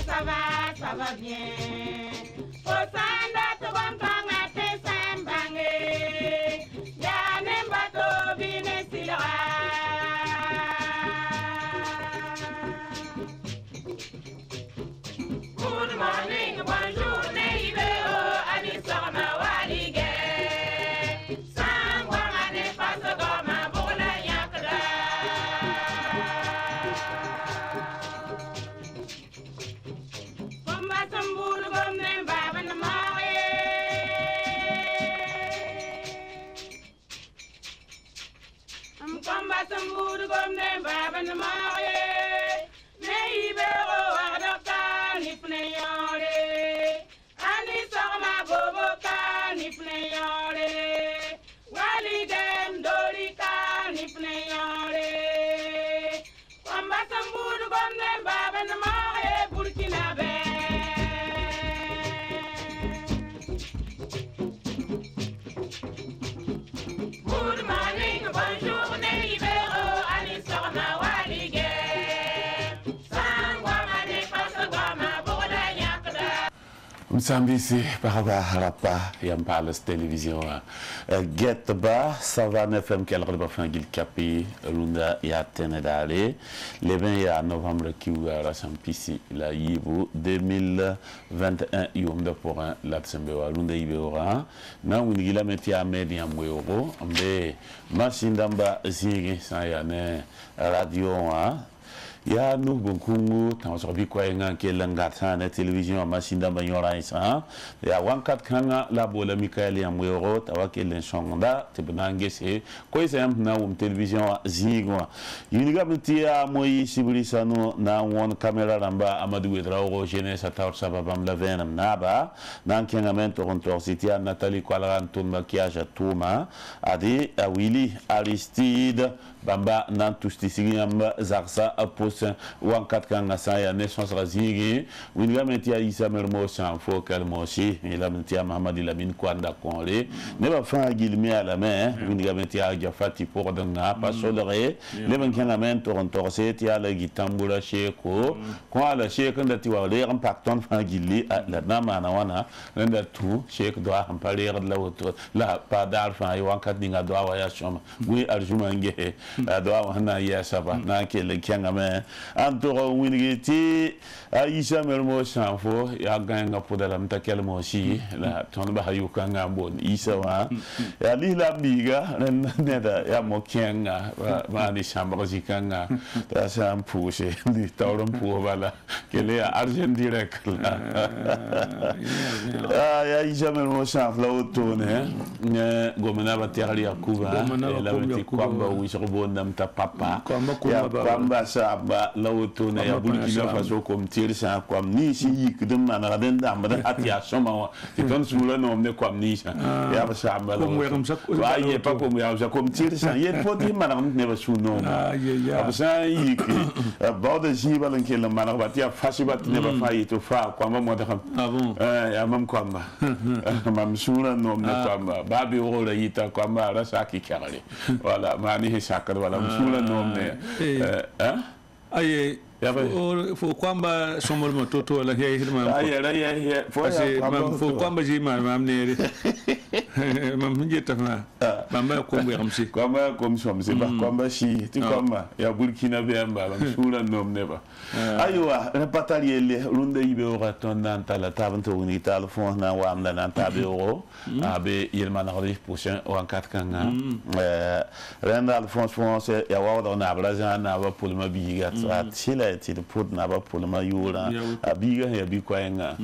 ça va bien. Osanda to bambanga te sambange. Ya nembato bine sila. Good morning, bonjour, neighbor, ani sama walige. Sangwa ane paso goma bola yakda. Komba sambulu gomne baba na mawe. Komba sambulu gomne baba na mawe. Neighbor, adopta nifne yore. Ani sama bobo ka nifne yore. Waligem dorika nifne yore. Komba sambulu gomne baba na mawe Burkina be. Good morning, bonjour, neighbor, ani sama walige. Sangwa mane pasagama boda yakda. Msambisi paraba harapa yampalas télévision get ba Savane FM qu'elle reprend Gil Capi Lunda ya Tenedale le 20 ya novembre qui ouvra Sampisi la Yibu 2021 yom de pour la Tsembewa Lunda Ibora na winigila metia media mwero ambe masindamba zigi sa ya ne radio ya nous bunkungu tansobi kwa nga kelanga na télévision masinda banyora isa ya wankat kanga la bola Michael ya mwero tawakelen sonda tebnange se ko isa na télévision zigwa yuniga mtia moyi sibilisano na won camera ramba amadu wedrao jeunesse atar sababam la venam naba nan kengamento kontor sitia Nathalie Kwalaran ton maquillage tuma adi Willy Aristide bamba nan tustisingamba zaksa apos wankat kanga saya naissance razigi winga metia isa mermo san fo kalmosi ila metia Mahamadi Lamine Kwanda Konle ne ba fa gilmi ala main winga metia jafati pour danga pas solere le ban kanga men toronto setia la gitambula sheko ko ala sheko ndati wa le impacton fa gilli la nama na wana nda tu sheko do am parler de la auto la pas dar fa wankat dinga do wa ya shoma wi arjuma nge do wana ya saba na ke le kanga men antoro winigiti Aisha mermo sanfo ya ganga podala mtakele moshi la tonba hayuka ngambon isa wa ya lila biga neda ya mokenga mani shamba zikanga ta sampuse di tawron po bala kele argent direct ya Aisha mermo sanfo la otone ne gomena bateri ya kuba la weti kwamba wishobo mta papa ya kwamba saba la otone ya Burkina Faso comme tirsa comme ni si yikdum na den da amada atia soma ti ton sula no ne comme ni ya ba saba la wa ye pa comme ya comme tirsa ye poti manam ne ba suno ba sa yik ba de jiba lan ke la manam ba tia fasibat ne ba fa yito fa kwamba mo da xam ya mam kwamba mam sula no ne kwamba ba bi wo la yita kwamba ra saki kare wala mani he sakar wala sula no ne aye fo kwamba somol mo toto la he hirma aye fo kwamba ji mam nere mam njeta ma mama ko mo yamsi kwamba kom somse ba kwamba shi ti kwamba ya Burkina Bemba ba sura nom ne ba aywa repatali ele runde ibe o raton nan tala tabanto ni telefon na wa am nan tabe o abe yelma na rif prochain o en 4 kanga renda Alphonse France ya wa na braza na ba pour ma biga atila ti de pour na ba pour ma yura abiga ya bi kwaenga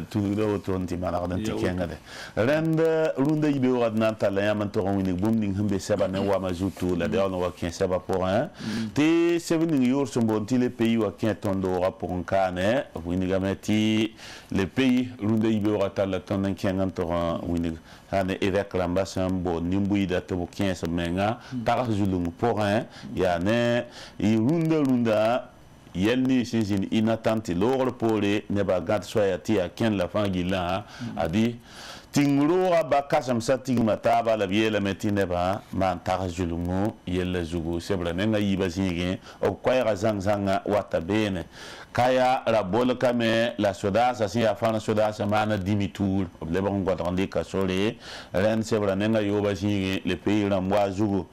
tu do tonti mana dan ti kenga de renda runde ibe o nan tala ya man to woni bumning hambe seba na wa majutu la de on wa 15 seba pour un te 7 jours sont bon ti les pays wa tondo pour un cane winigameti les pays runde ibe o tala ton kenga to winig ane évêque l'ambassade bon nimbuida to 15 menga par zulum pour un ya ne runda yelni sinsin inatanti lor pole ne ba gat soya ti a ken la fangila adi tingro ba kasam sa tingma ta ba la biela metine ba man ta julungu yella zugu sebra nenga yiba zinge o kwaya zanga wata bene kaya rabol kame la soda sa si afana soda sa mana dimitur le bon godande ka sole ren sebra nenga yoba zinge le pays ramwa zugu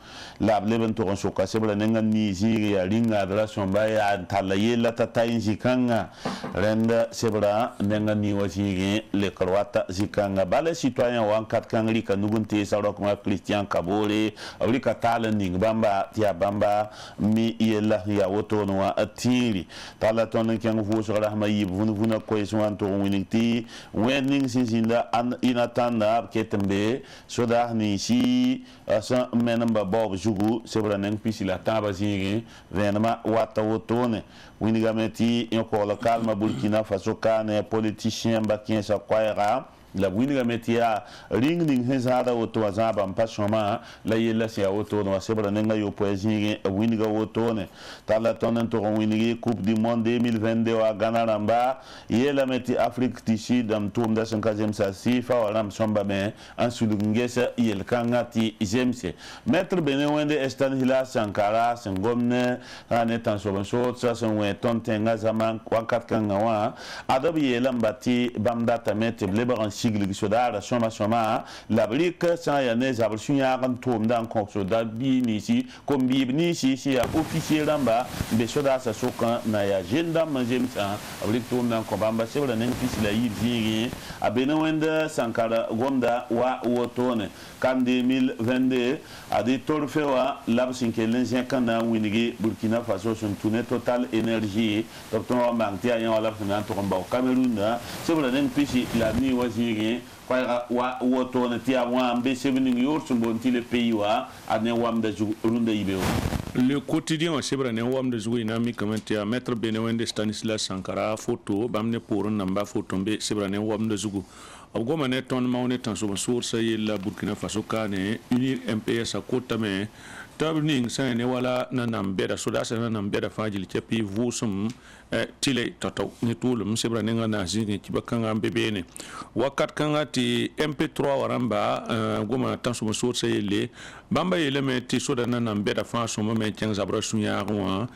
la leben to so ka sebra nenga ni zinge ya ringa dra somba ya tala yella ta tayin zikanga ren sebra nenga ni wazinge le korwata zikanga bale citoyen wan kat kangri ka nugunte sa rok ma Christian Kabore awli ka tala ning bamba tia bamba mi yella ya woto no atiri tala ton kan fu so rahma yib vuna ko iswan to winiti wening sinzinda an inatanda ketembe soda ni si asa menamba bob jugu sebra neng pisila taba zingi venama wata wotone winigameti yoko local ma Burkina Faso kane politicien bakien sa kwaira la winiga metia ring ning hezada woto azaba mpashoma la yella sia woto no sebra nenga yo poesinge winiga woto ne tala tonen to winigi coupe du monde 2022 wa Ghana ramba yella meti Afrique du Sud am tour da 50e sa sifa wala msomba me ansulungesa yel kangati jemse maître benewende estan hila sankara sengomne ane tan so sa sonwe tontenga zaman wakat kanga wa adabi yella mbati bamdata meti blebaran sigli sodara soma la brique sa ya ne zabul sunya kan tom dan ko soda bi ni si kom bi ni si ya officier ramba be soda sa soka na ya agenda manjem sa brique tom dan ko bamba se wala nen pisi la yiri abena wenda sankara gonda wa wotone kan 2022 adi torfewa labsin ke lenzen kan na winigi Burkina Faso son tourné Total Énergie docteur Mangtia ya wala fina to komba Cameroun se wala nen pisi la ni wazi kwa wa woto na tia wa mbe sevening yorso bonti le pays wa ane wam da runda ibeo le quotidien sebra ne wam da zuwi na mi commentaire maître Benewende Stanislas Sankara photo bamne pour namba photo mbe sebra ne wam da zugu abgoma ne ton maune tan so source yella Burkina Faso kane unir MPS a kotame tabning sa ne wala na nambeda soda sa na nambeda fajil chepi vusum tile toto ni tulum sebra nenga na zingi kibakanga mbebene wakat kanga ti MP3 waramba goma tanso source yelle bamba yele me ti soda na nambeda fa so me tiang zabra sunya wa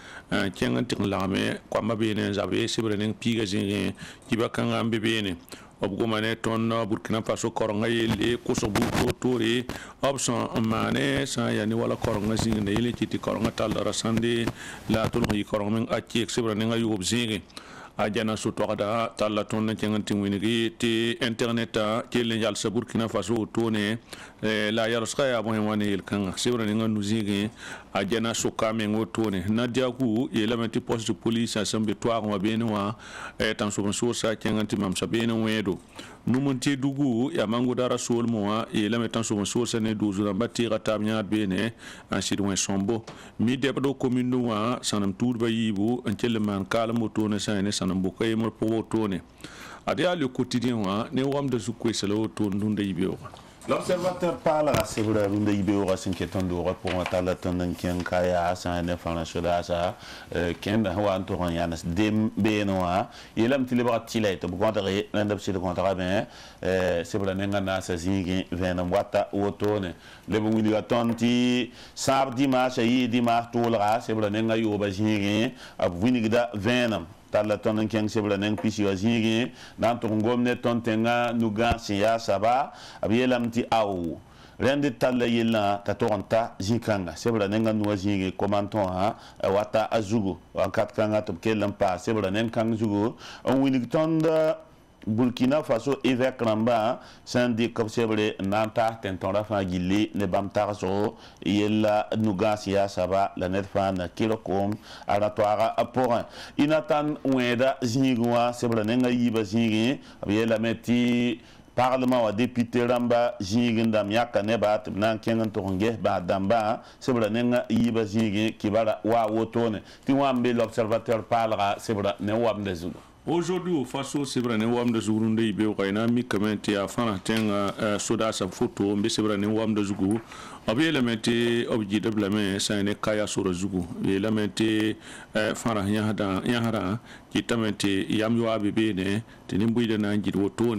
tiang tik lame kwa mabene zabe sebra neng piga zingi kibakanga mbebene obgomane ton Burkina Faso koronga yele kosobu tori option mane sa yani wala koronga zinga yele kiti koronga tal rasande la tolo yi koronga akki eksebra nga yob zinga ajana su toada tal ton na nganti winigi ti internet ke le yal sa Burkina Faso tone la yarska ya bo wani el kan sebra nga nuzinga ajana su kamengo tone nadia ku yele meti poste de police assembléetoire wa benwa tan so sa nganti mam sa beno wedo numunti dugu ya mangu dara sol moa e la metan so sa ne dozu na batira tamnya bene en sidwen sombo mi debdo commune wa sanam tour bayibu en teleman kala moto ne sa ne sanam bokay mo po tone adia le quotidien wa ne wam de sukwe selo to ndunde yibe. L'observateur parle à ce que vous avez eu à s'inquiéter d'Europe pour mater la tendance qui est kaya ça ne fait pas chose ça qui est dans un tour en yanas dembenoa il a mis les bras tilés pour contrer l'independance de contrat ben c'est pour la nengana ça zigi venom wata otone le bon il y a tanti samedi dimanche et dimanche tout le reste c'est pour la nenga yoba zigi à vinigda venom tala ton keng sebla neng pisi wazigi dan to ngomne ton tenga nuga siya saba abiyelam ti au rende tala yela tatoranta zikanga sebla nenga nuwazigi komanton ha wata azugo wakat kanga to kelam pa sebla neng kang zugo on winigton Burkina Faso évêque Ramba sandi kopsebre nanta tentora fa gilli ne bamtar so yella nugasia saba la net fa na kilokom aratoire apora inatan weda zingwa sebra nenga yiba zingi yella meti parlement wa député Ramba zinginda myaka ne ba nan kengan to nge ba damba sebra nenga yiba zingi kibara wa wotone ti wambe l'observateur parlera sebra ne wamde zugo. Aujourd'hui, au Faso, c'est vrai, nous avons des jours où nous avons mis comme un fan soda sa photo, mais c'est vrai, nous avons des jours où nous avons mis objet de blâmer, c'est un kaya sur le jour. Et là, nous avons fan yahara qui t'a mis yamyo abébé, ne, t'es n'importe quoi n'a dit autour.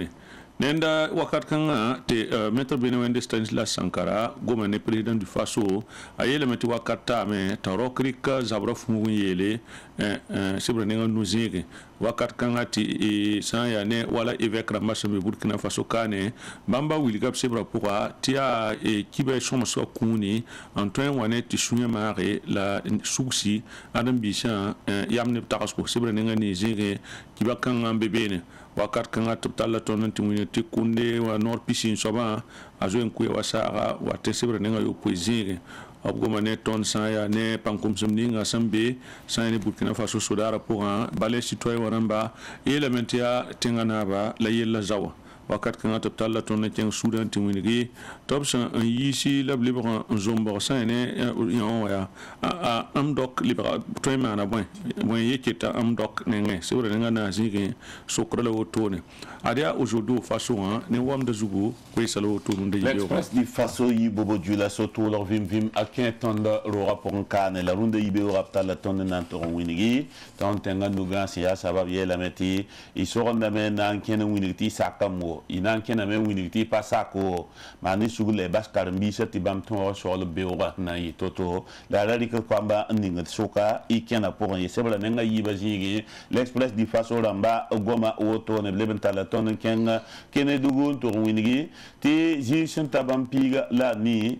nenda wakat kanga te Maître Benewende Stanislas Sankara goma ne président du Faso ayele meti wakata me tarokrika zabra fungu yele sibra nenga nuzige wakat kanga ti san ya ne wala évêque Rambassa be Burkina Faso kane bamba wilgap sibra pourquoi tia kibe somso kuni Antoine wane ti sunya mare la suksi adam bisha yamne takasko sibra nenga ni zige kiba kanga bebene wakat kanga tala tonan timuni ti kunde wa nor pisin soba azo en kuya wasara wa tesebre nenga yo poezire abgoma ne ton sa ya ne pankum sumninga sambe sa ne Burkina Faso sodara pour un balai citoyen waramba elementia tengana ba la yella zawa wakat kanga tala tonan tiang Soudan timuni gi topsa un yisi la libre un zombo sa ne ya amdok libra toyma na bon yekita amdok nenge sebre nenga na zige sokrala otone adia aujourd'hui Faso ne wam de zugo ko salo otone de l'express du Faso yi bobo djula soto leur vim a quinton le rapport kan la runde yibe rapta la tonne nan to winigi ton tenga nuga sia sabab ye la meti isoro ndame nan ken winigi sakamo inan ken ame winigi pasako mani sugule baskar mbi seti bam ton so le beora na yi toto la radical kwamba ninga soka ikena pour y sebla nenga yiba jigi l'express du Faso ramba goma otone lebentala ton kenga kenedugo to winigi ti jishin tabampiga la ni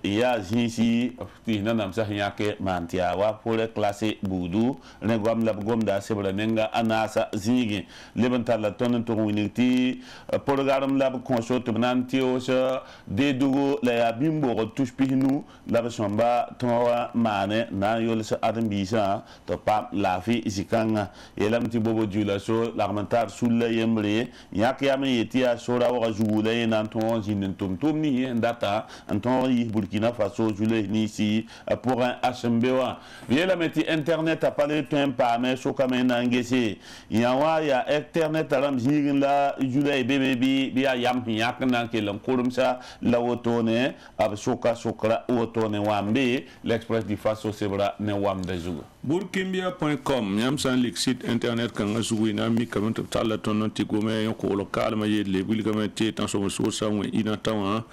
ya jinsi ti nanam sa yake mantia wa pour classe budu ne gom la gom da sebla nenga anasa zigi lebentala ton to winigi programme la consort nanti o sa de dugo la ya bimbo touche pinu la somba towa mane na yol sa adam bisa to pam la fi zikanga yelam ti bobo jula so l'armentar sulla yemre yak yame yetia sora wa jugula nan ton jinin tum ni ndata anton yi Burkina Faso jule ni si pour un HMBwa yelam ti internet a parlé temps pa mais so comme nangese yawa ya internet alam jigin la jule bebe bi ya yam yak nan ke lam kurumsa la wotone ab soka sokra wotone wambe l'express du Faso sebra ne wam de zugo burkimbia.com yam san lik site internet kan zugo ina mi kam to tala ton ti gome yo ko local ma yedle bil kam ti tan so sa ina tawa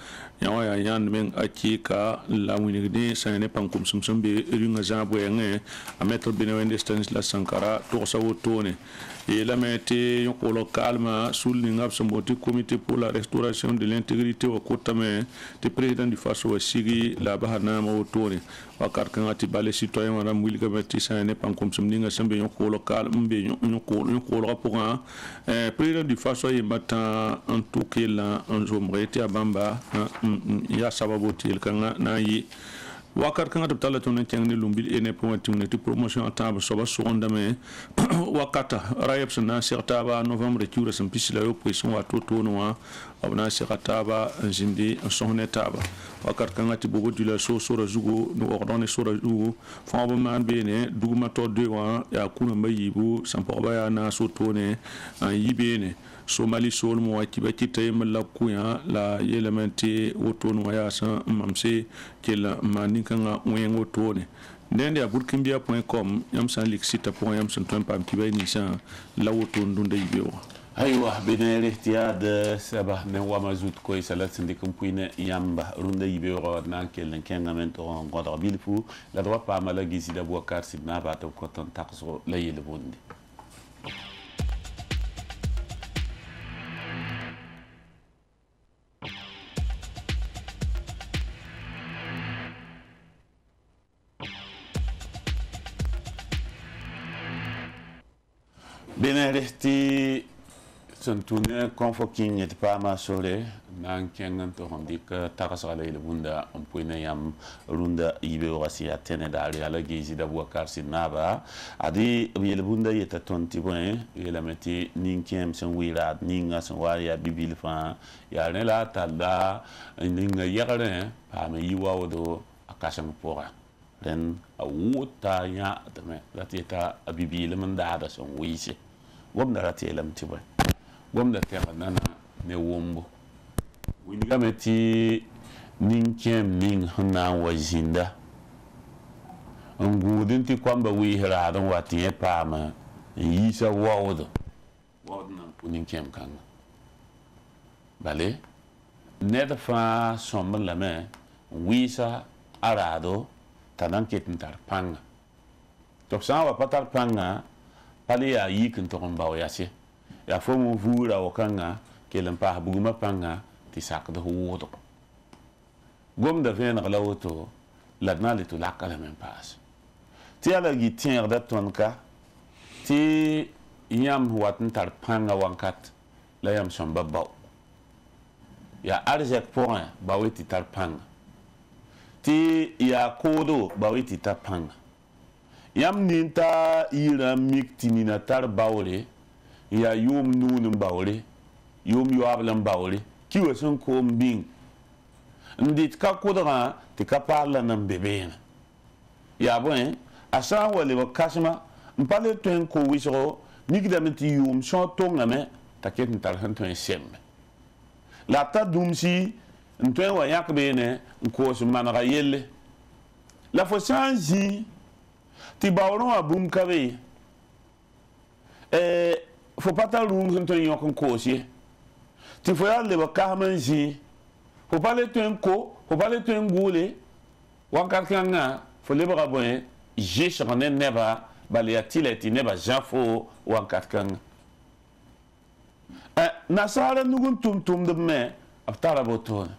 yawa ya yan men akika la winigde sane pankum sumsumbe ringa jabo yenge a Maître Benewende Stanislas Sankara to sa wotone et la mette yon local ma sul ningap somoti comité pour la restauration de l'intégrité au kotame te président du Faso sigi la bahana ma wotone wakar kan ati balai citoyen wana mwili kamati sane pankum sumninga sembe yon local mbe yon pour un président du Faso yembata en tout cas là en zomrete abamba ya sababoti el kanga na yi wakar kan to tala ton tiangni lumbil ene promotion ti promotion ataba soba sondame wakata rayep na sertaba novembre tura sam pisila yo poison wato tono abna sertaba jindi sonne taba wakar kan ti bobo dula so sora zugo no ordonne sora zugo famba man bene duguma to de wa ya kuna mayibu sampoba ya na so tone yibene Somali sol mo akiba kitay mala kuya la yelementi woton waya sa mamse kela maninka wen wotone ndende ya burkimbia.com yam san lik sita point yam san tempa kiba ni sa la woton dunda yibewa aywa benere tiade saba ne wamazut ko salat sindikum puine yamba runda yibewa na kelen kengamento ngodra bilfu la droit pa mala gizida bokar sidna ba to koton takso la yele bondi Benedesti sentune confoking et pas ma sole nan kengan to hondik takasala ile bunda on puina yam runda ibe wasi atene dali ala gizi da bwakar sinaba adi ile bunda yeta tonti point ile meti ninkem sen wira ninga sen waria bibil fa ya ne la talla ninga yagare pa me yiwa wodo akasam pora den awuta ya dame latita bibil man da son wisi gomna ratelam tiba gomna nana ne wombo winga meti ninkem ning hana wazinda ngudin ti kwamba wi hiradan wati pama yisa wawdo wadna ninkem kanga bale ned fãa sõmb lame n wɩɩsa a raado t'a na n ket n tar pãnga tɩ b sã n wa pa tar pãnga pa le yaa yik n tog n bao yase yaa fo me vuura wakãngã kell n paas bugumã pãnga tɩ sakd f wʋʋdg gomda vẽeneg la woto la d na n le tɩ laka lame n paas tɩ yaa la gɩ tẽegda tõnd ka tɩ yãmb wat n tar pãnga wãnkat la yãmb sõmba bao yaa arzɛk pʋgẽ ba we tɩ tar pãnga tɩ yaa koodo ba we tɩ tar pãnga yãmb nin t'a yɩrã mik tɩ nina tar baoore n yaa yʋʋm nuun n baoore yʋʋm yoabl n baoore ki wa sẽn koom bĩng n dɩt ka kʋdgã tɩ ka paal la nan be beene yaa bõe a sã n wa lebg kãsema n pa le tõe n ko wɩsgo mikdame tɩ yʋʋm sõor tongame t'a ket n tar sẽn tõe n sembe la ta dũmsi n tõe n wa yãk beene n koos n manega yelle la fo sã n zĩ tɩ baoorẽ wã bũmb ka be fo pa tar rũum sẽn tõe n yõk n koos ye tɩ fo yaa lebg kasem n zĩ fo pa le tõe n ko fo pa le tõe n gʋʋle wãnkat kãngã fo lebga bõe zɩsg ne neba bal yaa tɩ la tɩ neba zã fo wãnkat kãngã nasaara nug n tʋm-tʋmdb me b tara botone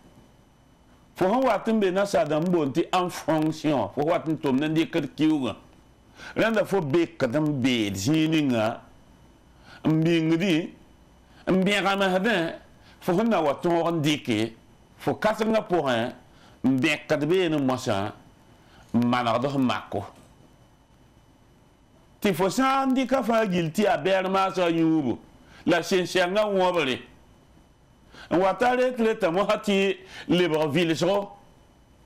fo sẽn wat n be nasaadã n boond tɩ en fonction fo wat n tʋmd n dɩkd kiuugã rẽnda fo bekd n beed zĩig ninga n bĩngdi n bẽgemsdẽ fo sẽn na wa tõog n dɩke fo kãsengã pʋgẽ n bẽkd beene mosã n manegd f mako tɩ fo sã n dɩka fãa gill tɩ yaa bɛɛr maasã yũubu la sẽn-sɛngã wõbre n wa ta reta mosã tɩ lebg vɩlsgo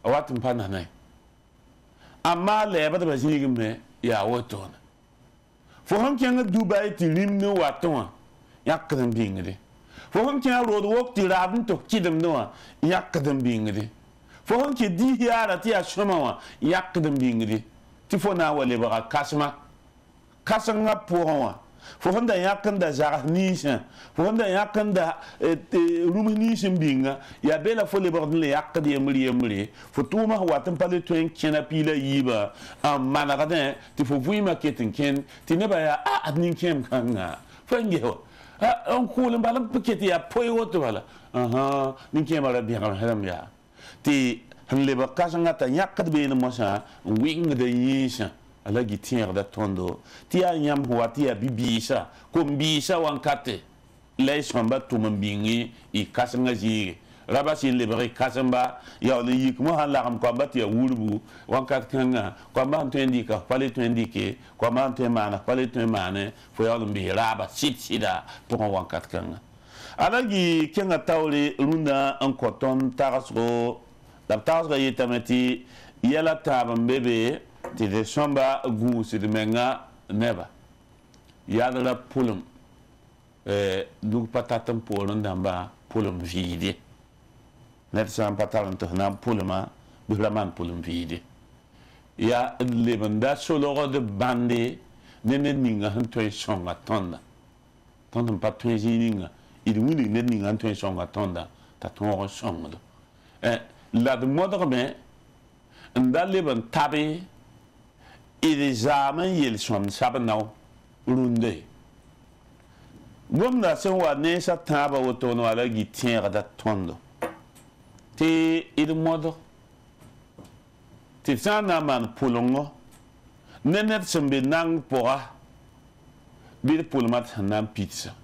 a wat n pa nanẽ amma lɛɛbdbã zĩigme yaa wotone fo sẽn kẽng dubai tɩ rĩmd n watẽ wã yãkd n bĩngde fo sẽn kẽ a rood wok tɩ raab n tʋg kɩdemdẽ wã yãkd n bĩngde fo sẽn kẽ diis yaara tɩ yaa sõma wã yãkd n bĩngde tɩ fo na n wa lebga kãsema kãsengã pʋgẽ wã fo sẽn da yãk n da zags niisã fo sẽn da yãk n da rũms niis n bĩnga yaa bela fo lebgd n le yãkd yembre fo tʋʋmã sẽn wat n pa le tõe n kẽna piila yiibã n manegdẽ tɩ fo vɩɩmã ket n kẽnd tɩ nebã yaa ad nin-kẽem kãngã fa n ges wa n kʋʋl n bala n ket yaa poe woto bala nin-kẽemã ra bẽgemsdame yaa tɩ sẽn lebg kãsengã t'a yãkd beene mosã n wɩngda yĩnsã ala gi tẽegda tõndo tɩ yaa yãmb sẽn wat tɩ yaa bi-biisã kom-biisã wãnkate la y sõmba tʋm n bĩngi y kãsengã zĩige raba sẽn lebg y kãsemba yaool n yik mosã n lagem koamba tɩ yaa wurbu wãnkat kãngã koamba sẽn tõe n dɩka pa le tõe n dɩke koamba sẽn tõe n maana pa le tõe n maane fo yaool n bɩ raaba sɩd-sɩda pʋgẽ wãnkat kãngã ala gi kẽngã taoore rũndã n kõ tõnd tagsgo la b tagsgã yetame tɩ yɛla tãab n be be tɩ d sõmba gũusd menga neba yadra pʋlem dug pa tat n poorẽ dãmba pʋlem vɩɩde ned sã n pa tar n tɩ f na n pʋlema bɩ f ra maan pʋlem vɩɩde yaa d leb n da solgd bãnde ne ned ninga sẽn tõe n sõnga tõnda tõnd n pa tõe zĩig ninga d wilg ned ninga sẽn tõe n sõnga tõnda t'a tõog n sõngdo la d modgme n da leb n tabe d zaam n yel sõmd sab-nao rũnde gomda sẽn wa neensã tãabã wotone wala gi tẽegda tõndo tɩ d modg tɩ d sã n na n maan pʋlengo ne ned sẽn be nang pʋga bɩ d pʋlema tɩ sẽn na n pidsa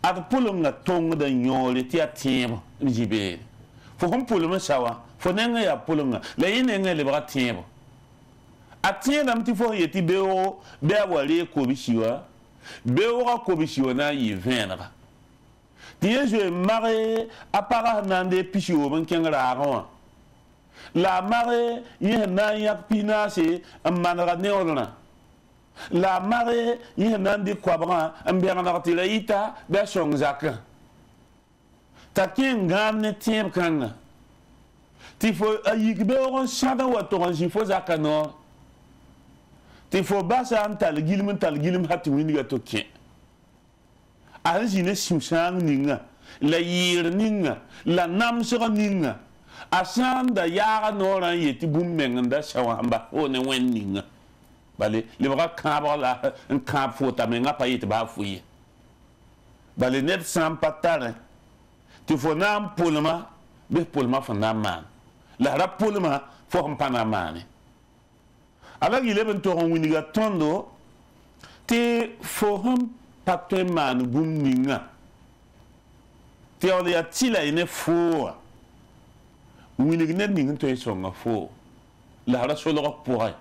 ad pʋlenga tõngda yõore tɩ yaa tẽebo n zĩ beene fo sẽn pʋlem n sa wã fo nengã yaa pʋlenga la yẽ nengã lebga tẽebo a tẽedame tɩ fo sẽn yetɩ beoogo bɩ a wa ree kob-si wã beoogã kob-si wã na n yɩ vẽenega tɩ yẽ zoe n mag a pagã sẽn na n dee pis-yoom n kẽng raagẽ wã la a mag yẽ sẽn na n yãk pis-naase n manega neoodrã la a mag yẽ sẽn na n dɩk koabgã n bẽgneg tɩ ra yɩta bɩ a sõng zakã t'a kẽ n gãam ne tẽeb kãngã tɩ fo a yik beoog n sãd n wa tog n zĩ fo zakã noor tɩ fo basa n tal gilm ha tɩ wĩndga to kẽ a sẽn zĩ ne sũ-sãang ninga la yir ninga la namsga ninga asanda yaga noran yeti bummenganda shawamba one wen ninga bale le bra kaba la un kab fota menga pa yeti ba fuye bale net sam patare ti fo nam pulma be pulma fo nam man la rap pulma fo mpana mane ala gile ben to winiga tondo te fo patwe man bumninga te on ya tila ine fo winiga net ningin to songa fo la ra so lo poa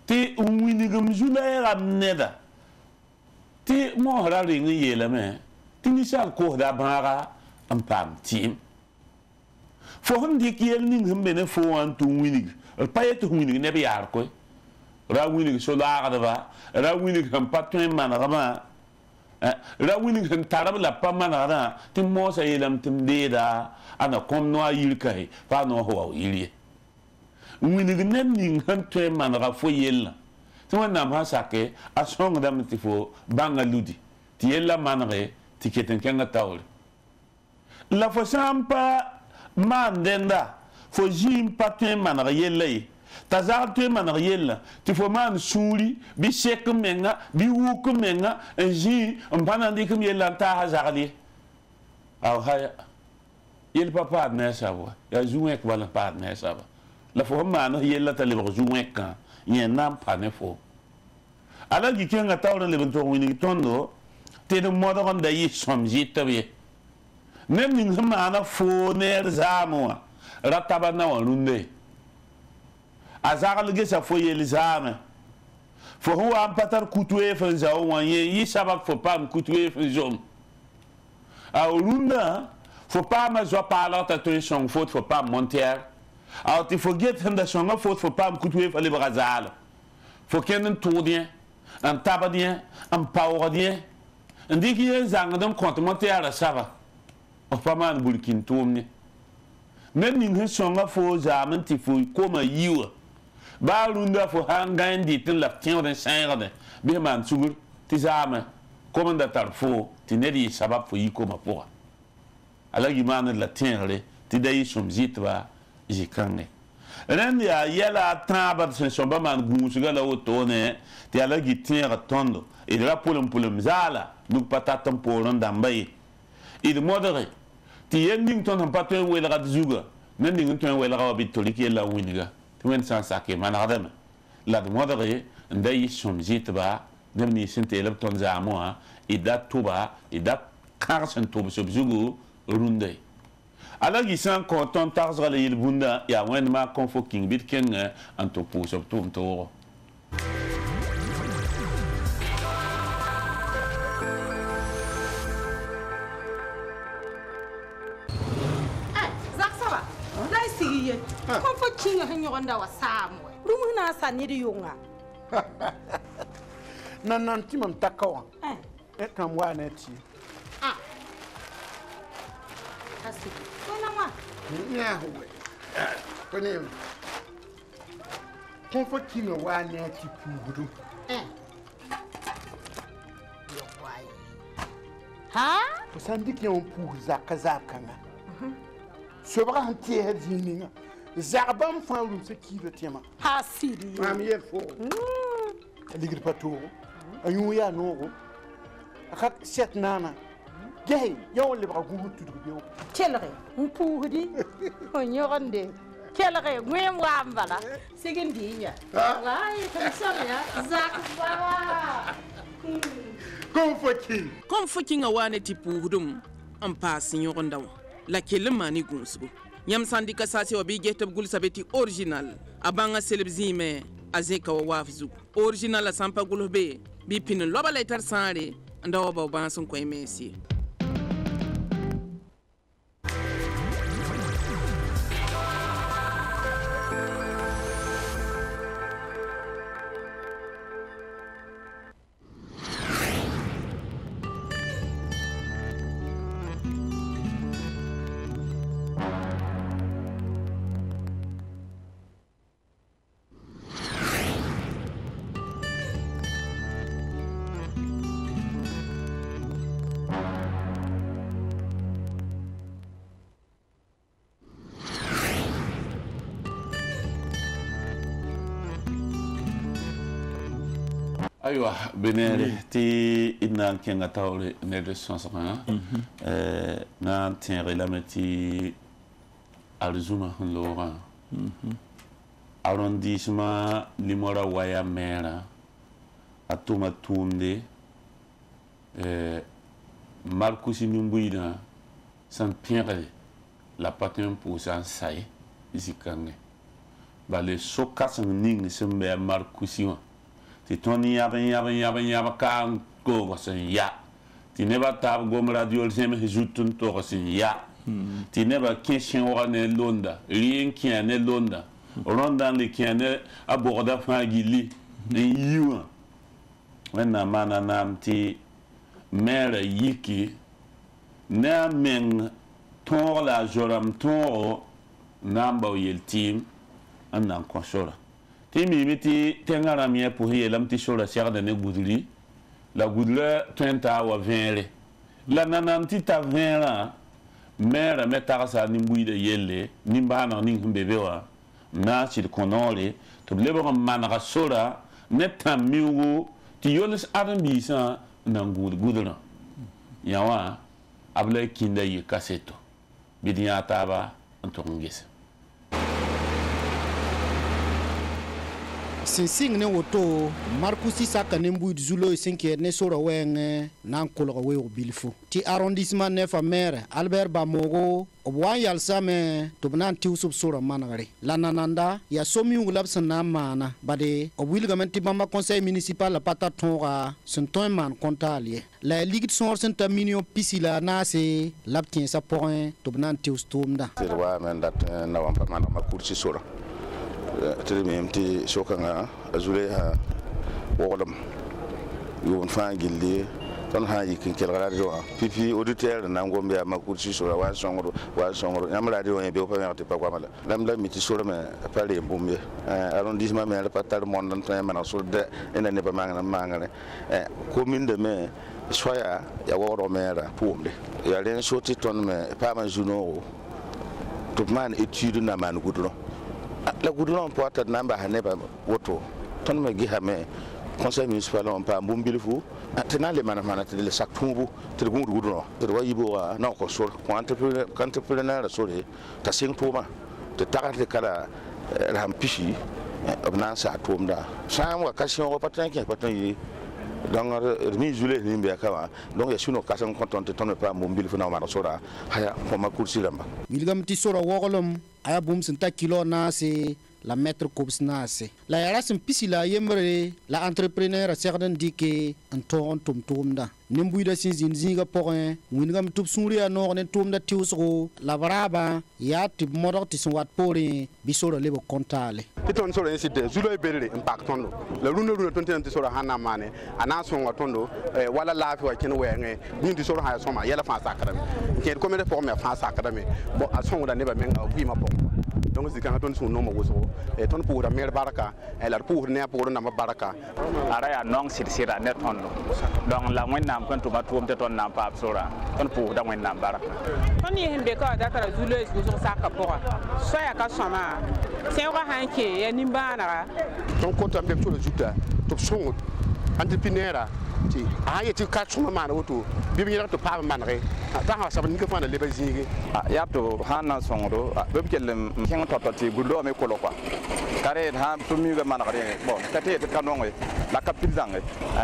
te winiga mjula era neda te mo hara ringi yela me ti ni sal ko da bara am pam tim fo handi ki yel ning hembe ne fo an tu winig el payet winig ne be yar ko ra winig so la ga ba ra winig ham patwen man rama ra winig han tarab la pa man ra tim mo sa yelam tim de da ana kom no ayil kai pa no ho yili winig ne ning han twen man ra fo yel ti wana ma sake a song da mtifo bangaludi ti yella manre ti keten kenga tawle la fo sampa mandenda fo jim patin manre yelle tazar te manre yelle ti fo man suri bi shek menga bi wuk menga ji mpana ndikum yella ta hazarli aw haya yel papa ne sabo ya juwek wala pa ne sabo la fo man yella ta le juwek kan yen nam pa ne fo ala gi kenga tawle le bento wini tondo te de modo on da yi somji tabe nem ning mana fo ner zamwa rataba na walunde azagal ge sa fo yel zame fo huwa am patar kutwe fa zawo wanye yi sabak fo pam kutwe fa zom a olunda fo pam zo pala ta to son fo pam monter a ti forget handa son fo pam kutwe fa le brazal fo kenen tourien an tabadien an pawradien ndiki yen zanga dam compte ara saba o paman bulkin tumni men ning songa fo zaman ti fo koma yiwa ba runda fo hanga ndi tin la tiens de saingade be man sugur ti zama komanda tar fo ti nedi sabab fo yi koma po ala gi man la tienre ti dai somzitwa jikange ren ya yela tabat sen somba man gunsuga la otone ti ala gi tienre tondo il ra pulum zala nu patatam poron dambai il modere ti yending ton patwen wel rat zuga nending ton wel ra bitoliki la winiga ti wen san sake man adam la modere ndai somzitba nemni sinte lab ton zamoa ida tuba ida karsen tuba subzugu runde ala gi san ko ton tarzra le il bunda ya wen ma confoking bitken anto pu sob tum to Kom fo kinga han yogonda wa samwe rumu na sanni di yunga nan timam takawa kam wana ti kasi wala ma ya huwe kone kom fo kinga wana ti pugudu yo wai ha to sandiki on pugu zakazaka nga sobra hanti hedinga Zarbam fan se qui le tiema. Ha sidi. Mam yer fo. Ligir pato. Ayu ya no. Akak set nana. Gay, yo le bra gugu tudu bio. Kelre, un puhudi. Onyorande. Kelre, ngwem wambala. Segendinya. Wai, kamsanya. Zak baba. Kom fucking a wane ti puhudum. Am pasin yoronda. La kelemani gunsu. Nyam sandika sase obi getab gul sabeti original abanga selebzime azeka wa wafzu original sampa gulbe bi pin loba letter sare ndawa ba banson ko emesi aywa benere ti innan kenga tawle ne de sonsama na tiere la meti alzuma lora arrondissement limora waya mera atuma tunde Marcousi Numbuina san pierre la patin pour san sai ici kange ba le sokas ning sembe Marcousi ti toni yaba kan go san ya ti ne ba tab gom radio sem jutun to san ya ti ne ba question wane londa rien qui ane londa ronda le qui ane aborda fagili yiwa wenna mana nam ti mère yiki na men ton la joram ton namba yel team annan konsora ti mi miti tengara mi pour yelam ti sora sia de ne guduli la gudule tenta wa venre la nanam ti ta venra mère metara sa nimbuide yelle nimbana ning bebe wa na ci konole to lebo manara sora netam miwo ti yolis adam bisa nan guduna yawa abla kinda yi kaseto bidiya taba antongese sing ne woto Marcousi Saka nembu zulo sinke ne sora weng nan kolgo we bilfu ti arrondissement ne fa maire Albert Bamogo obwan yalsame tubnan tiu sub sora managare lanananda ya somi ngulab sana mana bade obwil gamenti bamba conseil municipal la pata tonga son ton man kontalie la ligue sor senta minio pisila nase labtien sa point tubnan tiu stumda terwa men dat na wampa mana ma kursi sora ti sokanga azule ha wodam yon fa gilli ton ha yikin kel radio pipi auditeur na ngombe ma kursi sura wa songoro nyam radio en be o pa pa kwa mala lam la miti sura me pale mbumbe arrondissement me pa tar mon dan tan mana sur de ena ne pa mangana commune de me soya ya woro mera pombe ya len soti ton me pa ma juno tout man étude na man gudro la goudron porte namba haneba woto ton me gihame conseil municipal on pa mbumbil fu atena le mana le saktumbu te gungu goudron te wayibo na ko sur entrepreneur sore ta sing toma te takate kala ram pichi obna sa tomda sam wa question ko patan yi donc mi julé ni be kawa donc ya suno kasan kontonte ton pa mbumbil fu na ma sora haya ko ma kursi lamba wilgam ti sora wogolom aya bum sinta kilo nase la maître cops nase la yara sim pisila yemre la entrepreneur certain dike en ton tumda nimbuida sin zinga porin wingam tup suri anor ne tumda tiusro la braba ya tip modor ti wat pori bisoro lebo kontale piton soro inside zulo berre impact tondo la runa tonten ti soro hana mane ana son watondo wala lafi wa ken wenge ni ti soro ha soma yela fa sakadame ken ko me de me fa sakadame bo ason da ne ba men bi ma bo donc c'est quand on son nom woso et ton pour mer baraka et la pour ne pour na baraka ara ya nong sira ne tondo donc la mo nam kan to batum te ton nam pa sora ton pour da mo nam baraka ton yimbe ka da kala zulo is go saka pora so ya ka soma se wa hanke ya nimbana ton konta be to juta to son entrepreneur ti aye ti ka soma mana woto bibi ni to pa manre ta ha sabani ko fana leba zingi ya to hana songro be kelem ken to ti gulo me ko kwa kare ha to mi ga manare bon kate te kanonge la kapil zange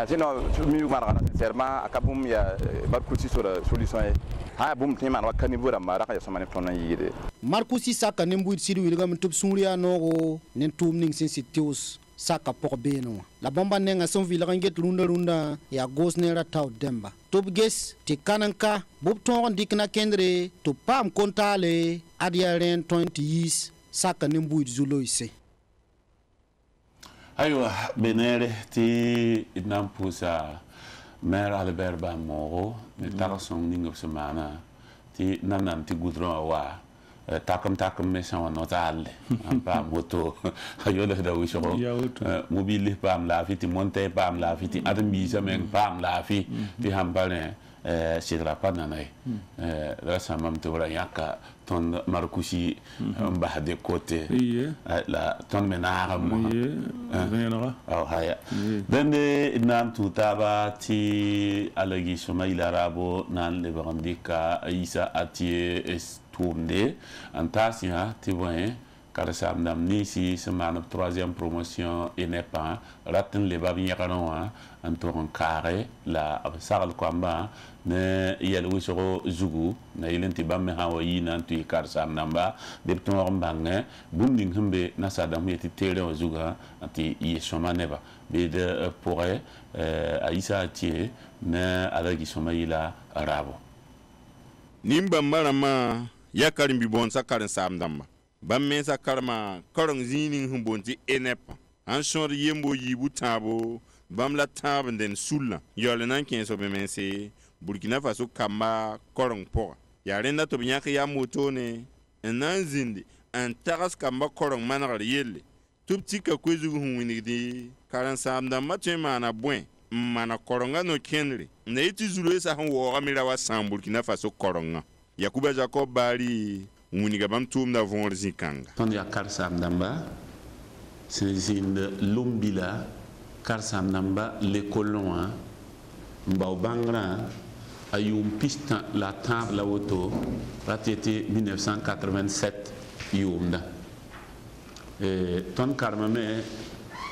sino mi manara serma akabum ya Marcousi sur solution ha bum ti man wakani bura mara ka somane tona yide Marcousi Saka nembu siru wilgam tup suria no nen tum ning sensitius Saka por beno la bomba nenga son vilanget runda ya gosnera taw demba top ges ti kananka bob ton dikna kendre to pam kontale adia ren 20 years Saka nembu zuloise aywa benere ti nampusa maire Albert Bamogo ne tarason ningo semana ti nanan ti goudron wa takum me sa no talle pa moto ayole da wi so mobile pam la fiti monte pam la fiti adam bi sa men pam la fi ti hambale sidra pa nanay la samam to ra yaka ton markusi mba de côté la ton menara mo oh haya dende nan tutaba ti alagi soma ilarabo nan le bandika isa atie tourné en tasia ti voyez car ça m'amène ici semaine 3e promotion ENEPA ratin le babi yakano en tour carré la sal kwamba ne yel wisoro zugu na yelenti bamme hawa yina tu car ça namba de ton mbange bunding hembe na sadam yeti tere zuga anti yesoma neba be de pourrait aisa tie ne alagi soma ila arabo nimba marama yakarin bibon sakarin samdamba bamme sakarma korong zinin humbonti ENEPA an shor yembo yibu tabo bamla tab den sulla yole nan ken so bemense Burkina Faso kamba korong po ya renda to binya ya moto ne nan zindi an tagas kamba korong manara yelle tuptika kwezu hunwini di karan samdamba chema na bwen mana koronga no kenri ne iti zulu esa hon wo amira wa sam Burkina Faso koronga Yakuba Jacob Bari muniga bam tum da von zikanga ton ya karsam namba c'est lumbila karsam namba les colons mbao bangra ayum pista la table la auto ratete 1987 yumda ton karmame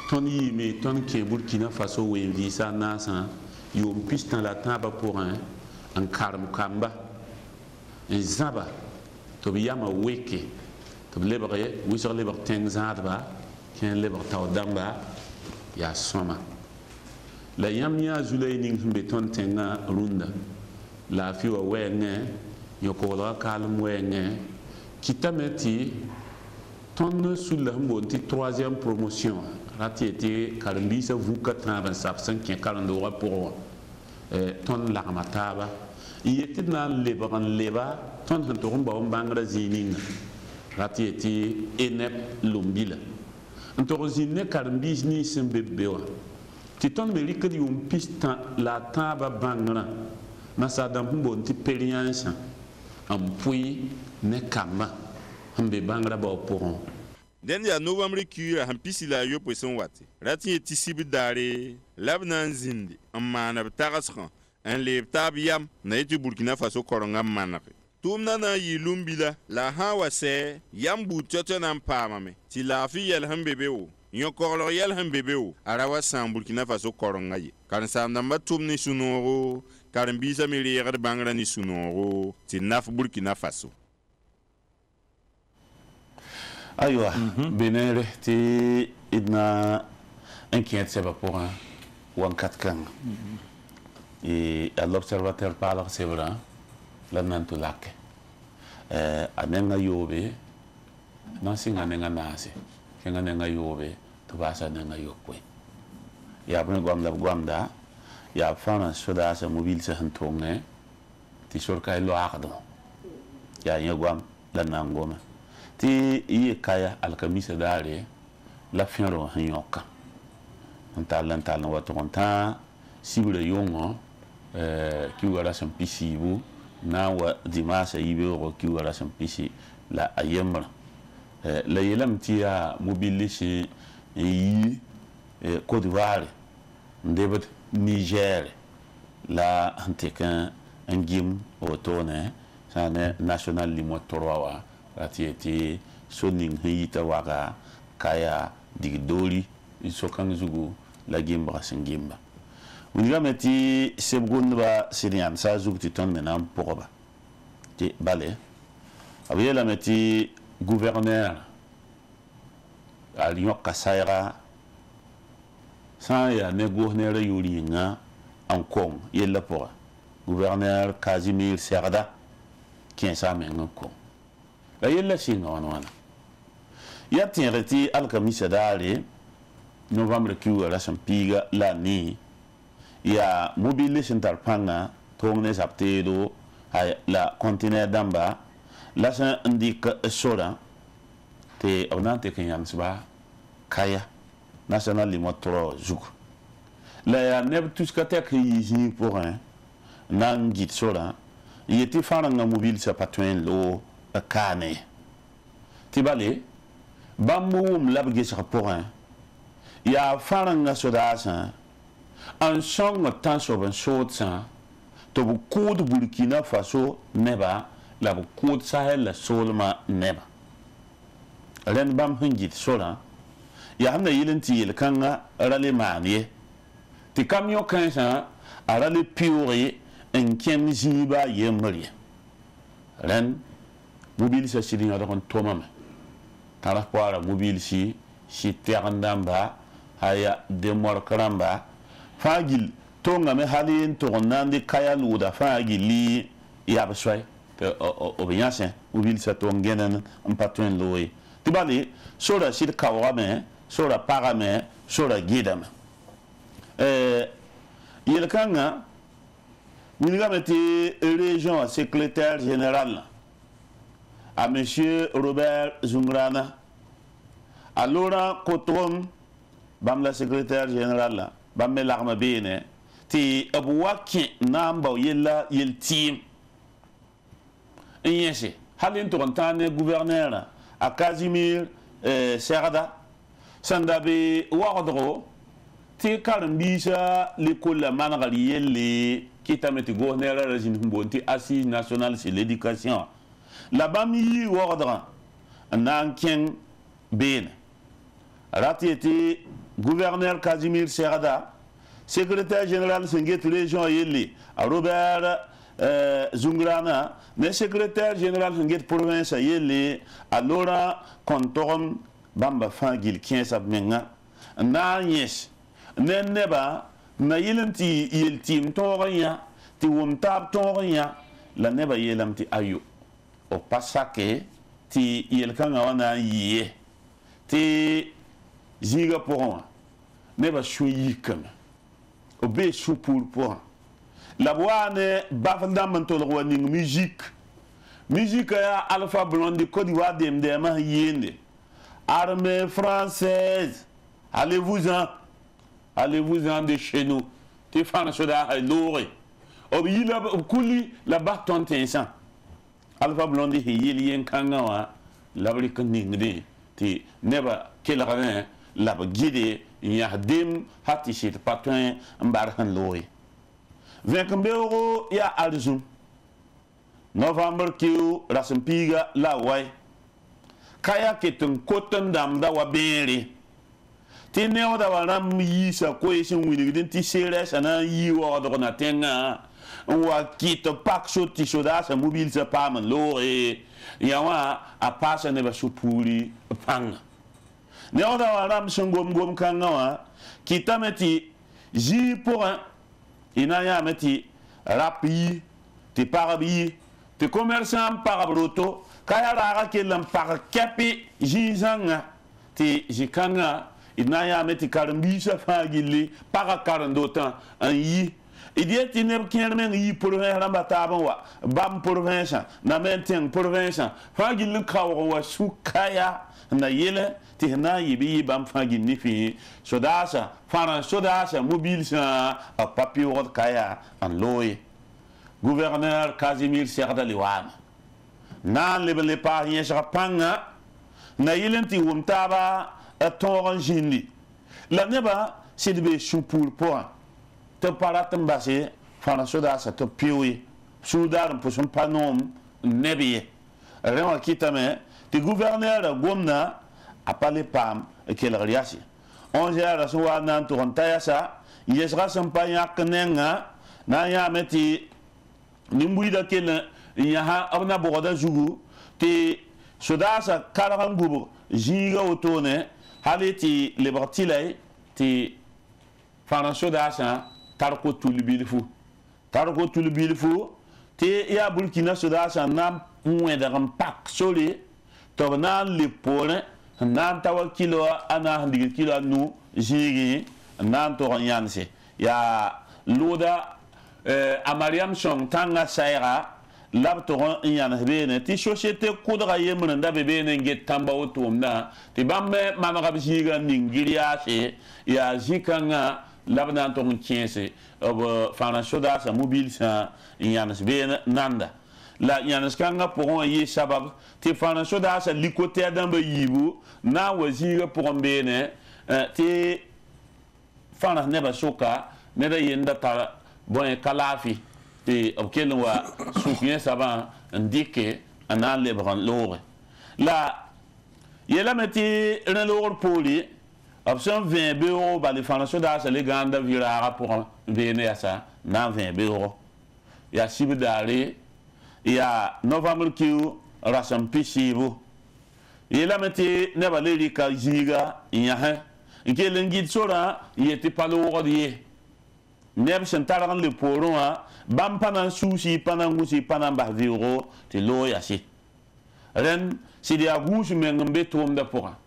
ton yimi ton ke Burkina Faso wen visa nasa yum pista la table pour un karm kamba en zaba to biyama weke to lebre wisor lebre tengzadba ken lebre tawdamba ya soma la yamnya zulayning beton tenga runda la fiwa wenge yokola kalm wenge kitameti ton sulla mbonti 3e promotion ratieti kalmbisa vuka tamba sapsan ken kalando pour ton la mataba yetina lebaran leba ton hantorum ba bangra zining ratieti ENEP lumbila antoro zinne karmbis ni sembebewa titon merika di pista la taba bangra masada mbonti periansa ampui ne kama hambe bangra ba poron den ya novembre kura hampisi la yo poison wati ratieti sibidare labnan zindi amana tagasran en le tabiam na iti Burkina Faso koronga manake tumna na yilumbila la hawa se yambu tete na mpamame ti la fi yel hambebeo nyo korlo yel hambebeo arawa san Burkina Faso koronga ye kan sam na matum ni sunoro kan bisa mi regar bangra ni sunoro ti naf Burkina Faso aywa benere ti idna inquiète c'est pas pour un wan katkan et à l'observateur parle c'est vrai la nantu lake anenga yobe na singa nenga nasi kenga nenga yobe to basa nenga yokwe ya bune gwamda ya fana soda sa mobile sa hantonge ti sorka lo akdo ya gwam la nangoma ti yi kaya alkamisa dare la fiaro hanyoka antal wato konta sibure yongo ki wara sam pisibu na wa dimasa yibe ro ki wara sam pisi la ayemra la yelam tia mobilisi yi Côte d'Ivoire ndebet Niger la antekan ngim otone sane national limotorwa atieti soning hita waga kaya digdoli isokang zugu la gimba singimba uniga meti sebgundba sirian sa zugti ton menam poroba ti bale abiye la meti gouverneur aliyo kasaira sa ya ne gouverneur yuringa ankong yella pora gouverneur Casimir Serda qui sa mengo la yella singa wana ya tienreti alkamisa dale novembre kiwa la sampiga la ni ya mobilisation tarpanga tongne saptedo la conteneur damba la sẽn n dɩk sorã tɩ b na n tɩ k n yãmsba kaya national limotrɔ zug la yaa neb tuska tɛk n yɩ zĩig pʋgẽ na n gɩt sorã n yet tɩ fãrenga mobilsã pa tõe n loog kaane tɩ bale bãmb wʋm la b gesg pʋgẽ yaa fãrenga sodaasã n sõng tãn sob n soodsã tɩ b kʋʋd burkina faso neba la b kʋʋd sahel la soolmã neba rẽnd bãmb sẽn gɩt sorã yaa sẽn na yɩl n tɩ yel-kãngã ra le maan ye tɩ camion kãensã a ra le pɩooge n kẽnd zĩibã a yembr ye rẽnd mobilsã sɩd yõdg n tʋmame tãrs poara mobilsi sɩ tɛgend dãmba aya demork rãmba fãa gill tongame hal yen tʋg n na n dɩk kaya lʋʋda fãa gilli yab soɛ tɩ b yãsẽ mobilsã tʋg gẽnn n pa tõe n loog ye tɩ bale sora sɩd kaoogame sora pagame sora gɩdame yel-kãngã wilgame tɩ région secrétaire général a monsieur Robert Zungrana a Laurent Kotrom bãmb la secrétaire général bãmb me lagma beene tɩ b wa kẽ na n bao yella yel-tɩɩm n yẽse hal n tʋg n tãag ne gouverneur a Casimir Segda sẽn da be wagdgo tɩ karen-biisã l'école la manegr yelle kɩtame tɩ gouverneur ra zĩnd sẽn boond tɩ assise nationale sur l'éducation la bãmb yɩ wagdgã n na n kẽng beene rat yetɩ gouverneur Casimir Segda secrétaire général sẽn get région yelle a Robert Zungrana ne secrétaire général sẽn get province yelle a Laurent Kotrom bãmba fãa gill kẽesa b menga n na n yẽs ne neba na yɩl n tɩ yel-tɩɩm tõog n yã tɩ wʋm taab tõog n yã la neba yeelame tɩ ayo b pa sake tɩ yel-kãngã wã na n yɩ ye tɩ zĩigã pʋgẽ wã neba sũ-yikame b bee sũ-puur pʋgẽ la b waa ne bafl dãmb n tolg wa ning musique yaa Alpha Blondy Côte d'Ivoire demdɛɛmã sẽn yeende armée française allez-vous-en de chez nous tɩ fãn sodaasã looge b yi la b kuli la bas tõnd tẽnsã Alpha Blondy sẽn yel yen-kãngã wã la b rɩk n ningdẽ tɩ neba kelgdẽ la b gɩde n yãs dem ha tɩ sɩd pa tõe n bar sẽn looge vẽk-n-beoogo yaa arzum novembre keo rasem piiga la wai kaya ket n kot n dãmda wa bẽere tɩ neooda wa rãmb yiisa koees n wilgd n tɩ seerɛsã na n yɩ waoodg na tẽngã n wa kɩt pak sot tɩ sodaasã mobilsã paam n looge ya wã a paasa nebã sũ-puuri pãnga neooda wa rãmb sẽn gom kãngã wã kɩtame tɩ zĩig pʋgẽ y na n yãame tɩ rap yi tɩ pagb yi tɩ commerçant n pagb roto ka ya raagã kell n pag kɛpɩ zĩig zãnga tɩ zĩ-kãngã d na n yãame tɩ karen-biisã fãa gilli pagã karen-dotã n yi d yet tɩ neb kẽer meng yi province rãmba taab n wa bãmb provinsã na me n tẽng provinsã fãa gill n kaoog n wa sũ-kaya n na yele tɩ sẽn na n yɩ bɩ yɩ bãmb fãa gill nifẽ sodaasã fãrã sodaasã mobilsã b pa pɩoogd kaya n looye gouverneur Casimir Segda le waame na n leb n le paas yẽsg pãnga na yɩl n tɩ wʋm taaba tõog n zĩndi la neba sɩd bee sũ-puur pʋgã tɩ pa rat n base fãrã sodaasã tɩ b pɩo ye sũur-daar n pʋs n pa noom n neb ye rẽ wã kɩtame tɩ gouverneur gomda a pa le paam kelgr yase 11 sẽn wa na n tʋg n ta yasa yɛsga sẽn pa yãk nenga na n yãame tɩ nin-buiidã kell n yãsa b na bʋgda zugu tɩ sodaasã karg n gubg zĩiga wotone hal tɩ lebg tɩla tɩ fãrã sodaasã tar ko-tul bilfu tɩ yaa burkina sodaasã na n wẽdg n pak sore tɩ b na n leb poorẽ n na n ta wa kilo a na sẽn digd kilo a nu zĩigẽ n na n tog n yãnse yaa loda a Mariam sõng tãngã sɛɛga lab to in yana bene ti société kudra yemre nda be bene nge tamba otumna ti bamme mama bijiga ningiria she ya jikanga lab nan to nkiense ob fana soda sa mobile sa in yana bene nanda la yana skanga pour yi sabab ti fana soda sa likote dan be yibu na waziga pour bene ti fana neba soka neda yenda ta bon kalafi ti obkel wa soukien saban ndike anan lebran lore la yela meti ren lore poli option 20 € ba les fanations da sa les ganda virara pour venir ça na 20 € ya sibdare ya novembre ki rasam pisivo yela meti neba le ka jiga ya ha ngelen gid sora yeti palo ye neb sen taran le poron a bam panan souci panan gusi panan ba viro te lo ya si ren si dia gus men ngbe tom da pora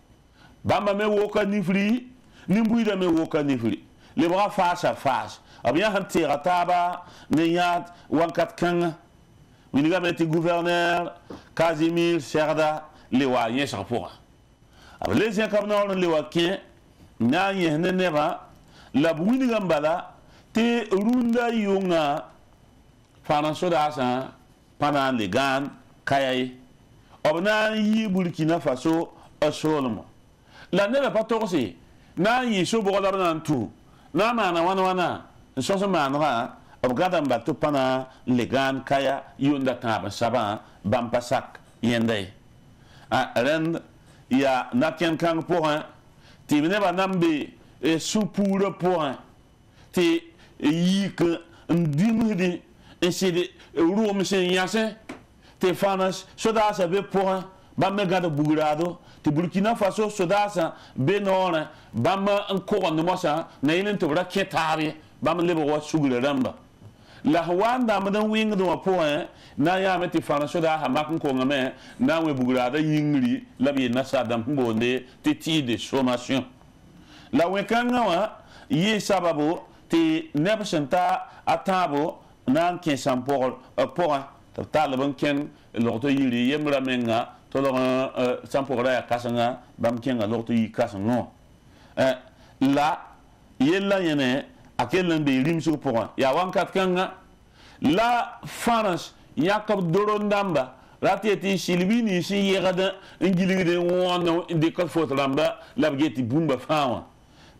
bamba me woka ni fri ni mbuida me woka ni fri le bras face à face abia han tira taba ne yat wankat kanga winiga meti gouverneur Casimir Serda le wa yen sa pora ab les yakabna le wa ken na yen ne ba la winiga mbala te runda yunga fana soda sa pana legan kayai obna yi Burkina Faso asolmo la ne pas torsi na yi so bolar nan tu na mana wana so so manra obgada mbato pana legan kaya yunda taba saba bam pasak yende a ren ya naken kan point ti ne ba nambe e supura point ti yik ndimudi ensede room sen yase te fanas soda sa be point bam gada bugurado ti Burkina Faso soda sa be nona bam en ko no mosa na yin to ra ketari bam lebo wa sugure ramba la wanda madan wing do point na ya meti fanas soda ha makon ko ngame na we bugurado yingri labi na sadam mbonde ti de sommation la wekanga wa yi sababu ti nebsenta atabo nan ken sampor pora talban ken lorto yiri yemra menga to lo sampor ya kasanga bam ken lorto yi kasanga la yella yene akelen de rimsu pora ya wankat kanga la France yakab dorondamba rateti silbini si yegada ngilingde wono de ko fotlamba labgeti bumba fawa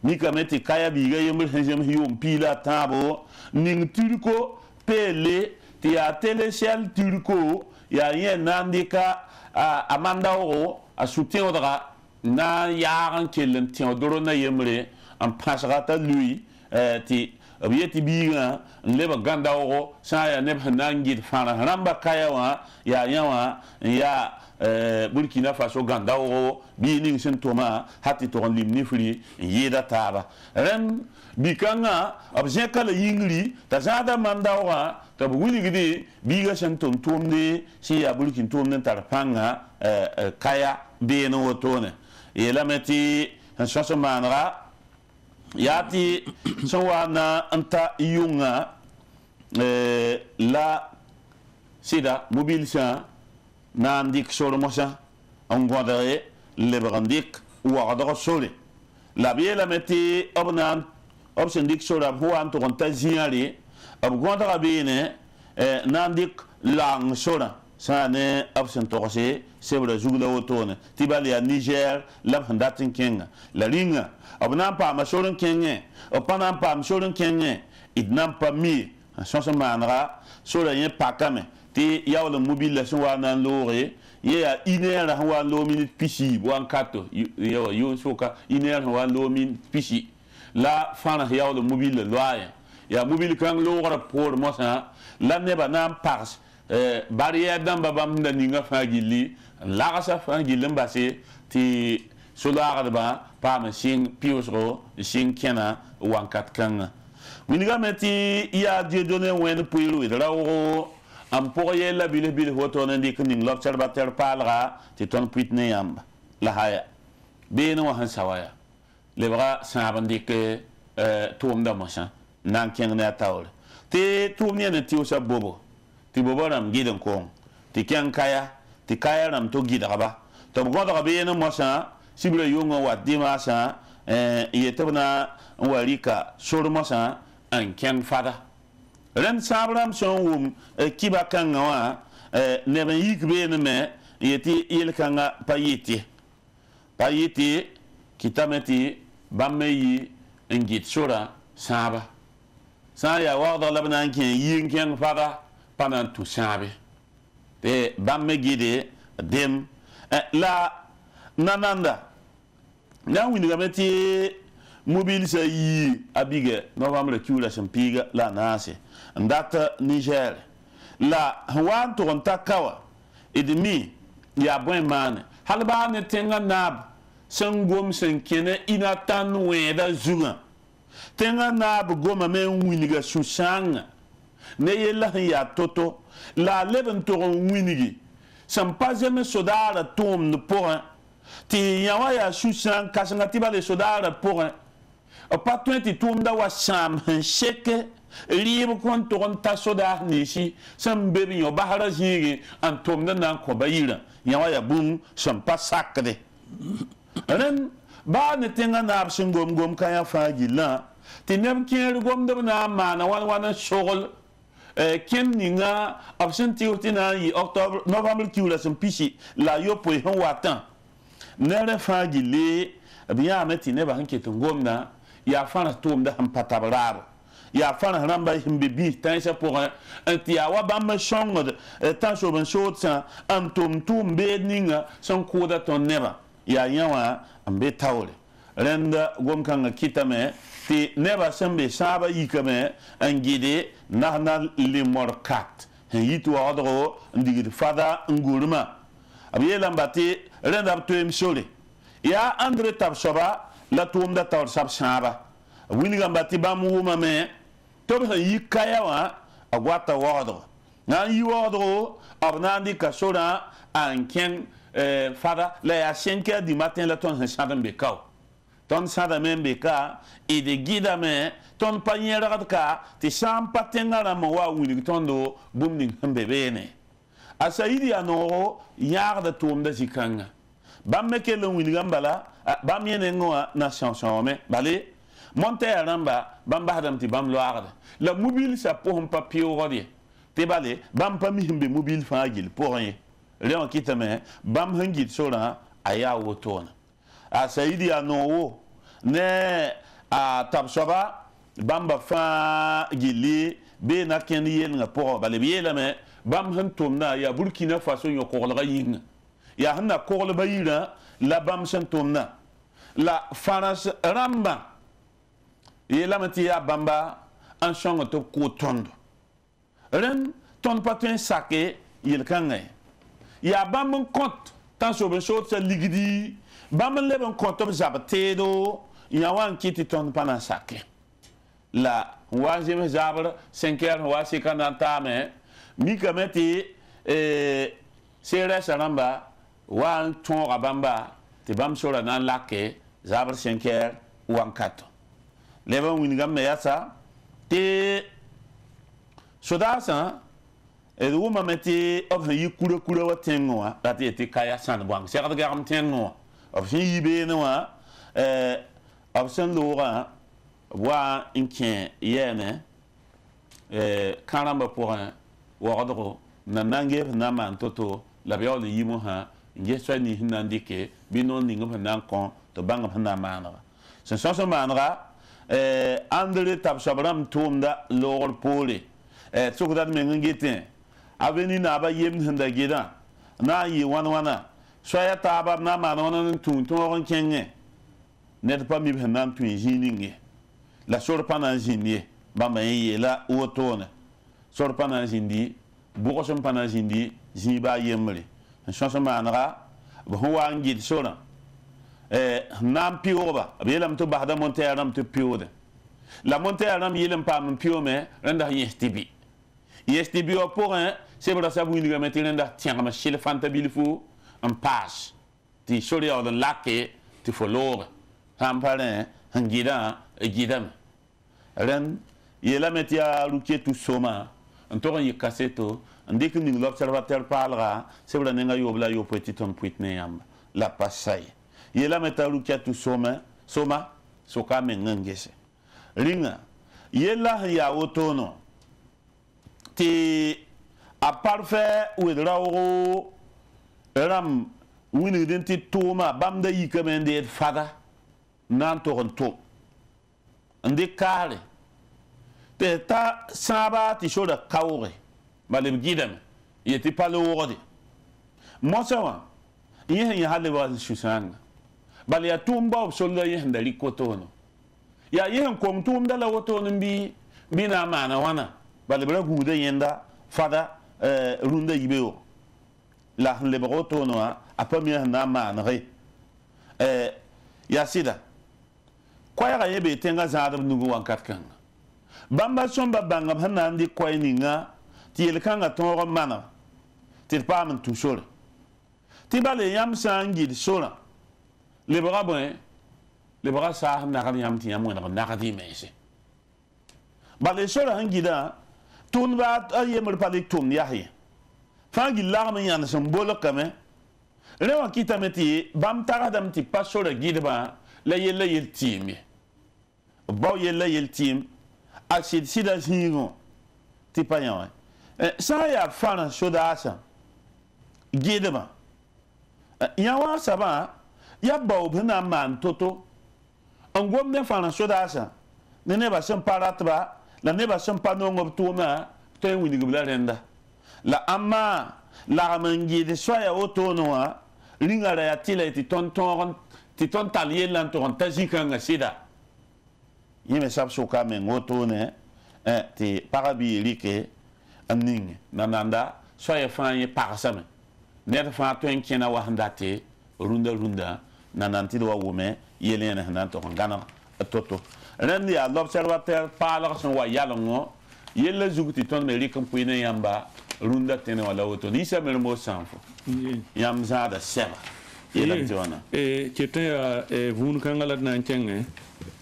mika meti kaya biga yemul hejam yom pila tabo ning turko pele ti a teleshel turko ya yen nandika amanda o a soutien odra na yaran kelen ti odoro na yemre en pasrata lui ti abiyeti biga leba ganda o sa ya neb hanangit fana ramba kaya wa ya yawa ya Burkina Faso ganda o bi ning sen toma hati to limni fri yeda taba ren bikanga abje kala yingri ta zada mandawa ta buguli gidi biga sen ton tomde si ya Burkina tomne tarpanga kaya be no wotone yela meti so manra yati sawana anta yunga la sida mobile sa nandik solo mosa on godare le brandik ou adoro sole la biela meti obnan obsendik solo ho anto contagiari ob godara bene nandik lang sola sane absent torse sebra zugla otone tibali a Niger la handatin kenga la linga obnan pa ma solen kenge opanan pa ma solen kenge idnam pa mi chanson manra sola yen pakame ti yawle mobile la so wana lore ye a inera wa lo minute pisi wan kato yo soka inera wa lo min pisi la fana yawle mobile loya ya mobile kan lore pour moi ça la neba nam pars barrière damba bam da ninga fagili la sa fagili mbase ti solar ba pa machine piosro sing kena wan kat kan winiga meti ya die donné wen puilu de la am pourrier la bile hoton ndik ning l'observateur parlera ti ton pitne yamba la haya beno han sawaya le bras sabandik toum da machin nan ken na tawl ti toum ne ti osa bobo ti boboram gidan ko ti kyan kaya ti kaya ram to gidaba to go da be ne mo sa sibra yungo wa dima sa yetebna warika sur mo sa an kyan fada ren sabram son wum kiba kan wa ne ben yikbe ne me yeti yel kanga payiti kitameti bameyi ngit sura saba sa ya wada labna ken yin ken fada panan tu sabe te bamme gide dem la nananda na wini gameti mobile sa yi abige novembre kiula sempiga la nase ndata Niger la wan to takawa idmi ya bwen man halba ne tenga nab sangom senkene ina tan weda zunga tenga nab goma men winiga susanga ne yella ya toto la leben to winigi sam pas jamais sodara tom ne pour ti yawa ya susang kasanga tiba le sodara pour pas toi tom da wa sam sheke libre kon to ta sodar ni si sam bebi yo bahara jigi an tom nan ko bayira yawa ya bum sam pas sakde ren ba ne tenga na singom gom kaya faji la ti nem ker gom de na mana wan shogol ken ninga absenti utina yi octobre novembre kiula sem pichi la yo po han watan nere faji le biya meti ne ba hanke tungom na ya fana tom da han patabrabo ya fana ramba himbe bi tan sa pour un tiawa ba ma shongod tan so ban shotsa am tum be ninga son koda ton neba ya yawa ambe tawle renda gom kanga kitame ti neba sembe saba yikame angide nahna limorkat yitu adro ndigir fada nguruma abiela mbati renda to emsole ya andre tabsoba la tumda tawr sab saba winiga mbati bamu mame to be yikaya wa agwata wadro na yi wadro abnandi kasora anken fada la ya 5h du matin la ton sadam bekao ton sadam beka et de guida me ton panyera ka ti sam patenga na mo wa wili tondo bumning mbebene asaidi anoro yarda tumda zikanga bamme ke lo wili gambala bamyene ngoa na chanson me bale monte aramba bamba hadam ti bam loarde la mobile sa pour papier rodie te bale bam pa mi himbe mobile fagil pour rien Léon kitame bam hangit sora aya wotona a saidi anowo ne a tabsoba bamba fa gili be na ken yel nga pour bale biela me bam hantomna ya Burkina Faso yo korla yin ya hanna korla bayira la bam santomna la faras ramba yela mati ya bamba en chongo to ko tondo ren ton patin sake yel kangay ya bam compte tant sur ben chose ligidi bam le ben compte zabatedo ya wan kiti ton pana sake la waje me zabre 5h wa sikana me mi kameti sere saramba wan ton rabamba te bam sur nan lake zabre 5h wan 4 le ben winigam me yasa te sodasa et où m'a metti of yi kura wa tengo la te kaya san bang se ga gam tengo of yi be no of san lora wa inken yene karamba pour un wordro na nange na man toto la biole yimo ha nge so ni hinandike binon ningo nan kon to bang na manra sen so manra andre tab sabram tumda lor pole tsukda mengete aveni na ba yem handa gida na yi wana soya ta ba na ma wana tun ron kenge net pa mi hanan tun jininge la sor pana jinie ba ma yi la otone sor pana jindi bu ko pana jindi ji ba yemri chanson manra bo wa ngid sora nam pioba belam to bahda monteram to piode la monteram yelem pam piome renda yestibi yestibi o pour un c'est pour ça que vous nous mettez dans tiens comme chez le fantabil fou en passe ti sori au de laque ti follow hampare hangida gidam ren yela metia luke tu soma en to yi kaseto ndik ning l'observateur parlera c'est vrai nga yobla yo petit ton puitne yam la pasay yela metalu kiatu soma soka mengengese ringa yela ya otono ti a parfait ou rawo ram wini denti toma bamda yikamende fada nan to ndik kale te ta saba ti shoda kawre balem gidam yeti palo wodi mosawa yehen ya hale wa shusanga bal ya tumba obsolla yehen da rikotono ya yehen kom tumda la wotono bina mana wana bal bra gude yenda fada runda yibeo la le brotono a premier na mana re ya sida kwaya yebe tenga zaadab nugu wankat kan bamba somba bangam hanandi koy ninga ti yel kanga tongo mana ti pam tu sore ti bale yam sangi sora le bra sa na kan yam ti yam na ka di mese bale sora hangida tun ba ayemur palik tum yahi fangi larme yan som bolo kame rewa kitameti bam taradam ti pasora gidba la yel team baw yella yel team acid sida zingo ti payan sa ya fana shoda asa gideba yawa saba ya baw bina man toto angom ne fana shoda asa ne ba sem paratba la ne ba sem panongo tuma ten wini gubla renda la amma la mangi de soya otonoa lingara ya tila ti tonton talier lan ton tajikanga sida yime sab soka men otone ti parabi like aning nananda soya fanye parsame net fa to enkena wa handate runda nananti do wume yelene hanan to ngana toto rendi a l'observateur parle son wa yalongo yelle zuguti ton me rikom puine yamba runda tene wala oto disa mer mo sanfo yam zada seba Kete vun kangala nan chenge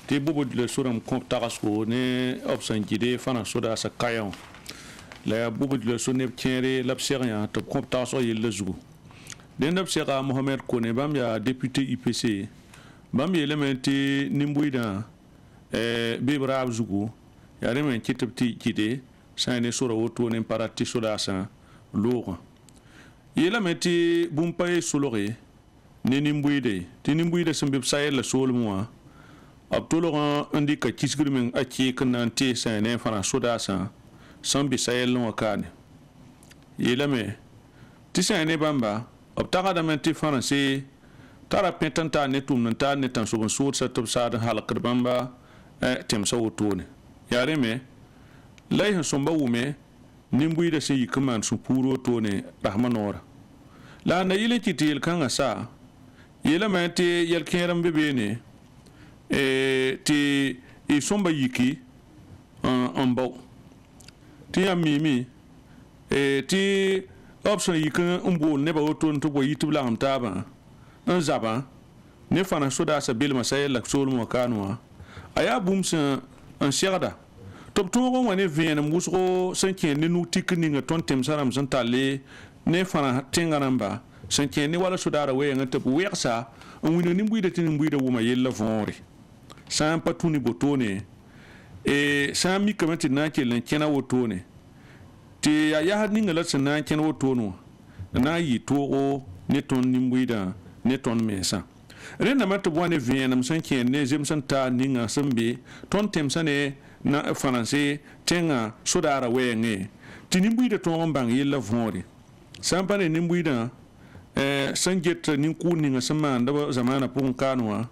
te bobo le suram kom tarasko ne opsan jide fana soda sa kayon la bobo le sonne tiere l'observant to kom taraso yel zugu den observa Mohamed Kone bam ya député IPC bam elementi nimbuida bibra zugu ya remen kitapti jide sane sura woto ne parati soda sa lourd elementi bumpaye solore Nimbuide, Tinimbuide some bibside la soul moi. Abdullah indica kisgrimming a chick and ante san and for a sodasa, some beside no carne. Yelame Tissa and Ebamba, of Taradamenti Fancy, Tara Pentanta netum and tarnet and so sword set of sad halakabamba, Temso tone. Yareme lay her somba wume, Nimbuide say you command supuro tone, Rahmanora. La naileti til kanga sa. Yela mate yel keram bebene ti somba yiki en bau ti amimi ti option yiki umbo neba oton to bo yitubla am taba un zaba ne fana soda sa bilma sayel lak sol mo kanwa aya bumsa en sherda top to woni vien musgo sanke ne nu tikni nga ton tem saram santale ne fana tingaramba sanke ni wala sudara we ngata bu weksa on wino ni mbuida tin mbuida wuma yella vonri san patuni botone san mi kamati na ke len kena wotone te ya had ninga la san na kena wotono na yi to ne ton ni mbuida ne ton mesa rena mata bwane vienam sanke ne jem santa ninga sambe ton tem sane na français tenga sudara we nge tin mbuida ton bang yella vonri san pa ne mbuida sanjet nin kuni nga sama ndaba zamana pun kanwa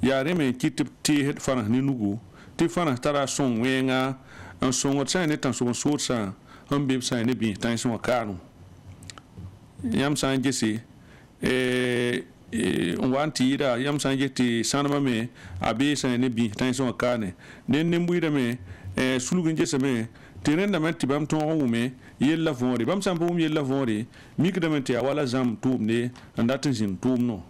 ya reme kitip ti het fana ni nugu ti fana tara son wenga an son wat ne tan so sa han bib sa ne bi tan so kanu yam san jesi on wanti ida yam san jeti sanama me abi sa ne bi tan so kane den ne mbuida me sulugun jesa me tenen da menti bam ton wume yella vori bam sam bum yella vori mik da menti wala zam tumne andatin zim tumno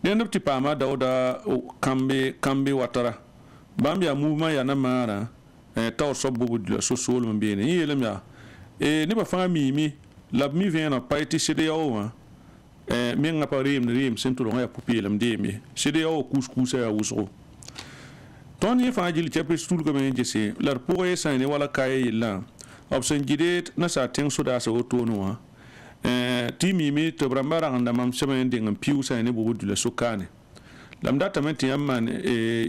den dopti pama dauda kambe watara bam ya muma ya na mara taw so bobu dula so sol mo be ne yele mi ne ba fa mi la mi vient na pa eti CDAO mi nga pa riem sento ya pupilam de mi CDAO couscous ya usro ton ye fa jil chepe stul ko men jese lar pour esa ne wala kay la option gidet na sa teng soda sa oto no ti mi to brambara nganda mam semen de ngam piu sa ne bobu dula sokane lam data menti amman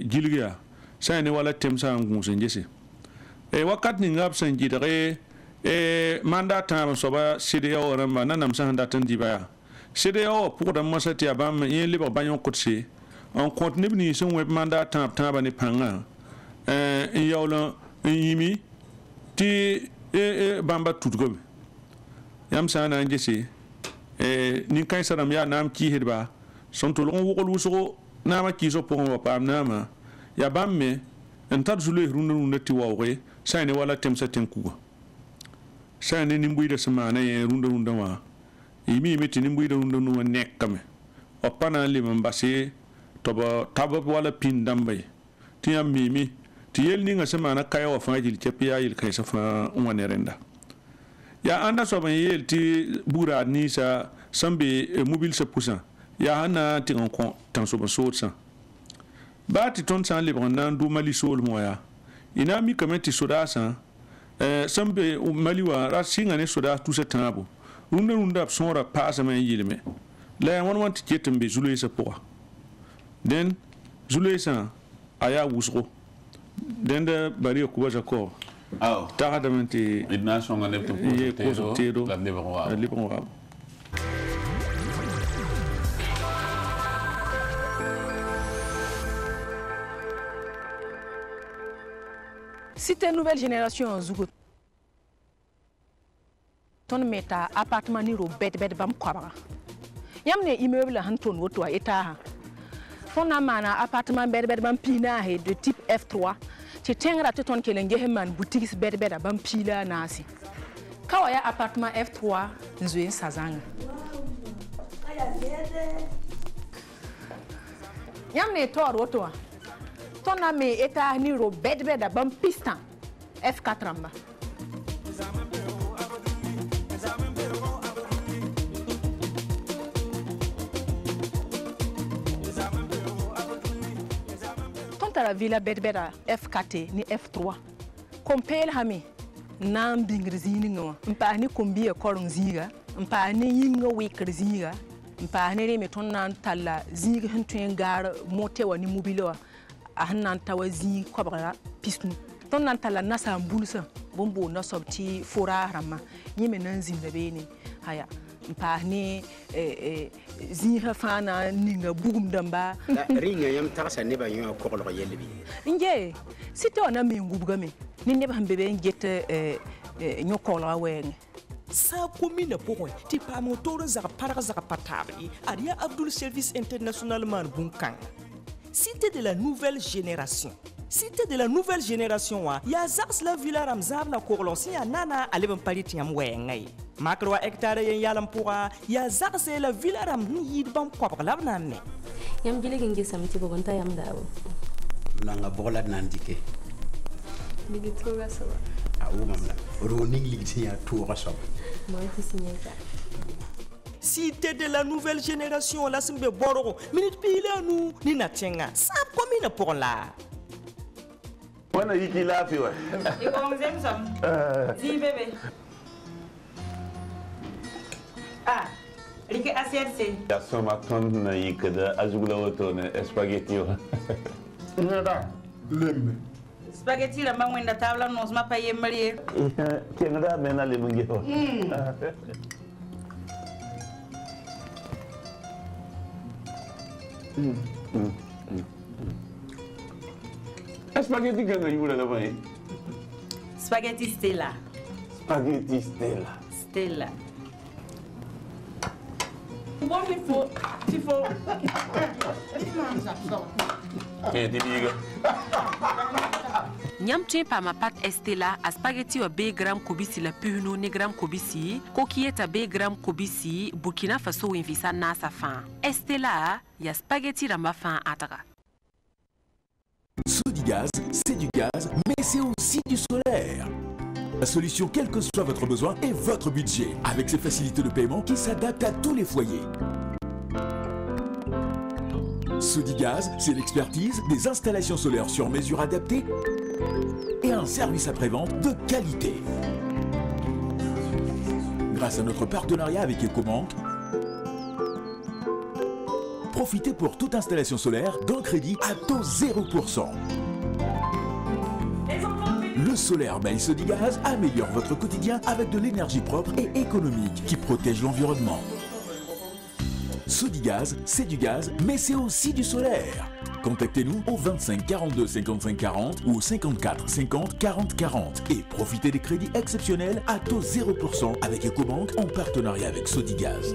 jilga sa ne wala tem sa ngun sen jese wakat ni ngab sen jidare mandata soba CDAO ramba nanam sa handata ndibaya CDAO pour da masati abam yen liba banyon kotse on continue ni son web mandata taba ni panga yawla yimi ti bamba tutgo yam sa na ngese ni kan saram ya nam ki hedba son to lon wogol wuso nama ki so pour on pa nama ya bamme en tar zulu rundu ti wawre sa ne wala tem sa tenku sa ne nimbu ida semana ye runda wa imi meti nimbu ida runda no nekame o pana le mbase to ba tabo wala pin dambe ti am mimi ti yel ni nga semana kay wa fajil chepia yil kay sa fa renda ya anda so ban yel ti bura ni sa sambe mobile se pousan ya hana ti on kon tan so ba so sa ba ti ton san le nan du mali sol moya ina mi kameti soda sa sambe maliwa rasinga ne soda tout ce temps runda sonra pasa men yilme la won want ketembe zulay sa poa den zulay sa aya wusro den da bari ko ba ko ta da menti idna songa ne to tedo la libro Cité nouvelle génération Zougo. Ton meta appartement ni ro bed bam kwabara. Yamne immeuble hanton woto eta. Ton amana appartement bed bam pina he de type F3. Ti tengra te ton kelenge heman boutique bed bam pila nasi. Kawaya appartement F3 nzwe sazanga. Yamne tor woto. Ton ami eta ni ro bed bam pistan F4 amba. Ton tara villa bed F4 ni F3. Compare hami nam bingrzini ngo. Mpa ni kombi e korong ziga, mpa ni yinga weker ziga, mpa ni re ton nan tala ziga hentuen gar motewa ni mobile ahnan tawazi kwabara pisnu ton nan tala nasa mbulsa bombo na sobti fora rama yime nan zimbe beni haya mpa ni ziha fana ninga bugum damba ringa yam takasa ne ba yo ko ko yelbi nje sito na me ngubgame ni ne ba mbebe ngete nyokolo wenge sa commune pour ti pa motor za para za patari aria Abdul Service International man bunkan. Cité de la nouvelle génération. Cité de la nouvelle génération wa ya zaks la villa ramzab na korlonsi ya nana aleben palit yam wengai. Makro hectare yen yalam pourra ya zaks la villa ram yid bam kwab labna ne. Yam gile ngi samti bo bonta yam dawo. Nanga bola nandike. Ligi troga sawa. Awu mamla. Ro ning ligi ya toura sawa. Moi ti signeta. Cité de la nouvelle génération, la simbe bororo, minute pile nous, ni na tchenga, ça commune pour là. On a dit qu'il a fait, ouais. Et comment vous aimez ça? Dis bébé. Ah, Rick ACRC. Ya soma ton na yikada azugula woto na spaghetti wa. Nada, lembe. Spaghetti la mangwenda tabla nos ma paye marié. Kenga mena le mungewa. Spaghetti che non aiuta da fare? Spaghetti Stella. Spaghetti Stella. Stella. Buon tifo. Che ti dico? Nyamche pa ma pat Estella a spaghetti wa B gram kobisi la puno ne gram kobisi kokieta B gram kobisi Burkina Faso invisa nasa fan Estella ya spaghetti rama fan ataka. Sodigaz, c'est du gaz, mais c'est aussi du solaire. La solution, quel que soit votre besoin, est votre budget, avec ses facilités de paiement qui s'adaptent à tous les foyers. Sodigaz, c'est l'expertise des installations solaires sur mesure adaptées et un service après-vente de qualité. Grâce à notre partenariat avec Ecobank, profitez pour toute installation solaire d'un crédit à taux 0%. Le solaire by Sodigaz améliore votre quotidien avec de l'énergie propre et économique qui protège l'environnement. Sodigaz, c'est du gaz, mais c'est aussi du solaire. Contactez-nous au 25 42 55 40 ou au 54 50 40 40 et profitez des crédits exceptionnels à taux 0% avec Ecobank en partenariat avec Sodigaz.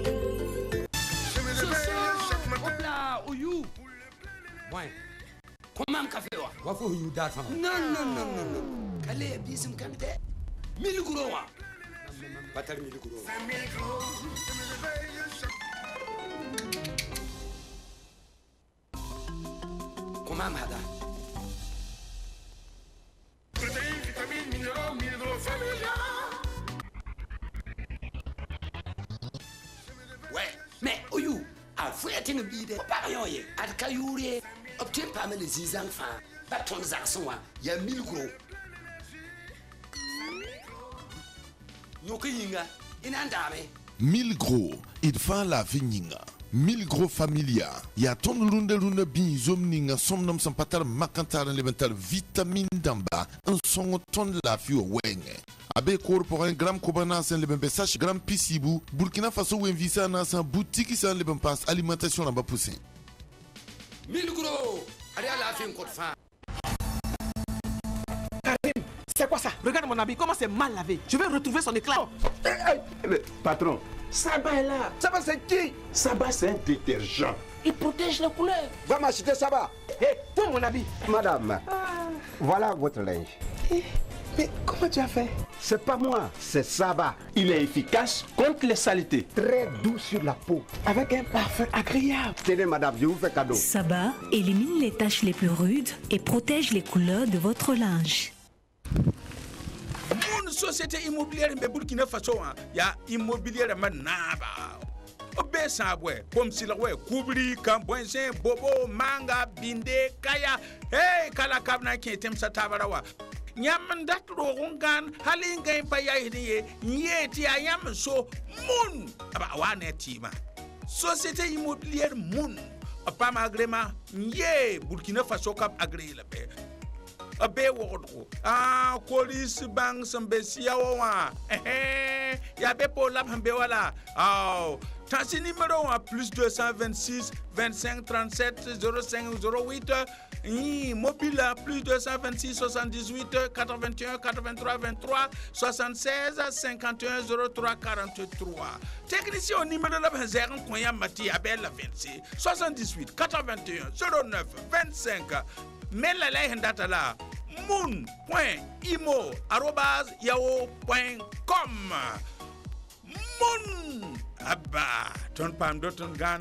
Comment café wa? Wafo you that fan. Non. Kale bisim kante. 1000 gros wa. Batar 1000 gros. Comment hada? Protéines, vitamines, minéraux, familia. Ouais, mais oyu, a fouetting bide. Pas rien yé. Ad kayuri. Obtient pas mal les enfants. Pas ton garçon, il y a 1000 gros. Yokinga, inandame. 1000 gros, il fait la vigninga. 1000 gros familia. Il y a ton runde bin zomninga somnom sampatar makantar elemental vitamine d'amba. Un son ton la fio wenge. Abe kour pour un gramme kobana sen leben besach gramme pisibou. Burkina Faso ou invisa na san boutique san leben passe alimentation là bas poussé. 1000 gros. Allez à la fin, code fin. Karim, c'est quoi ça? Regarde mon habit, comment c'est mal lavé. Je vais retrouver son éclat. Patron, Saba est là. Saba c'est qui? Saba c'est un détergent. Il protège la couleur. Va m'acheter Saba. Hé, toi mon habit. Madame, voilà votre linge. Mais comment tu as fait? C'est pas moi, c'est Saba. Il est efficace contre les saletés. Très doux sur la peau. Avec un parfum agréable. Tenez madame, je vous fais cadeau. Saba élimine les taches les plus rudes et protège les couleurs de votre linge. Mon société immobilière de Burkina Faso, il y a immobilière manaba. Obe sabwe, comme si la ouais, Koubri, Kambouense, Bobo, Manga, Binde, Kaya, hey, Kala Kabna qui est sa tabarawa. Nyam dat rogungan halinga impaya hiniye nyeti ayam so mun aba wane tima société immobilière mun apa magrema nye Burkina Faso kap agré la paix abe wodo police bank sambesia wa ya be pour la hambe wala tansi numéro plus 226 25 37 05 08 mobile plus 226 78 81 83 23 76 51 03 43 technicien au numéro de la zéro konya mati abel 26 78 81 09 25 mais la data là moon.imo@yahoo.com Moon abba ton pam doton gan.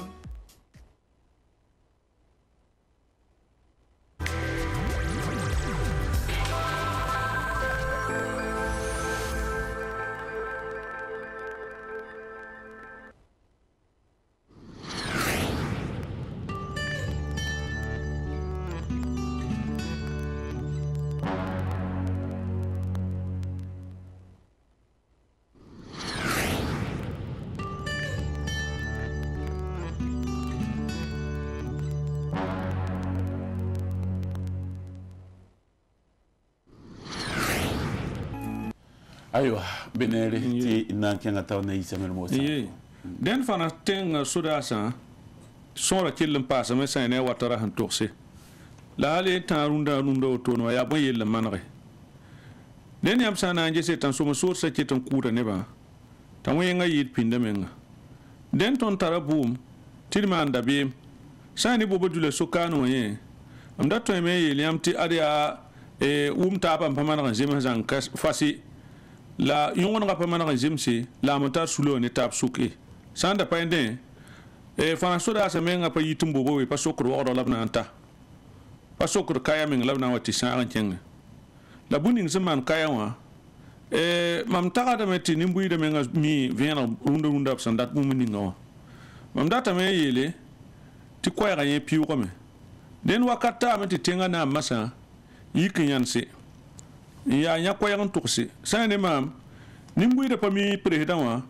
Aywa benere ti nankenga tawna isemel mosa den fana tenga sudasa sora killen pasa me sayne watara han torse la ale tarunda to no ya boye le manre den yam sana nje setan so so sa ketan kuda ne ba tamoyenga yit pindemenga den ton tarabum tilma ndabe sani bobo dule sokano ye amda to me yeliam ti adia tapa pamana jema zan kas fasi la yongon ga pamana jimsi la montar sulo ne tap suke sanda pende fana soda sa menga pa yitum bobo we pa sokro odo labna anta pa sokr kaya meng la na wati sa an kenga la buning zaman kaya wa mam taga da meti nimbu ida menga mi vena runda sandat mu mininga mam data me yele ti koya ga ye piu ko me den wakata meti tenga na masa yikin yanse ya nya koya ngan tukse sa ne mam nimbu ida pa mi president wa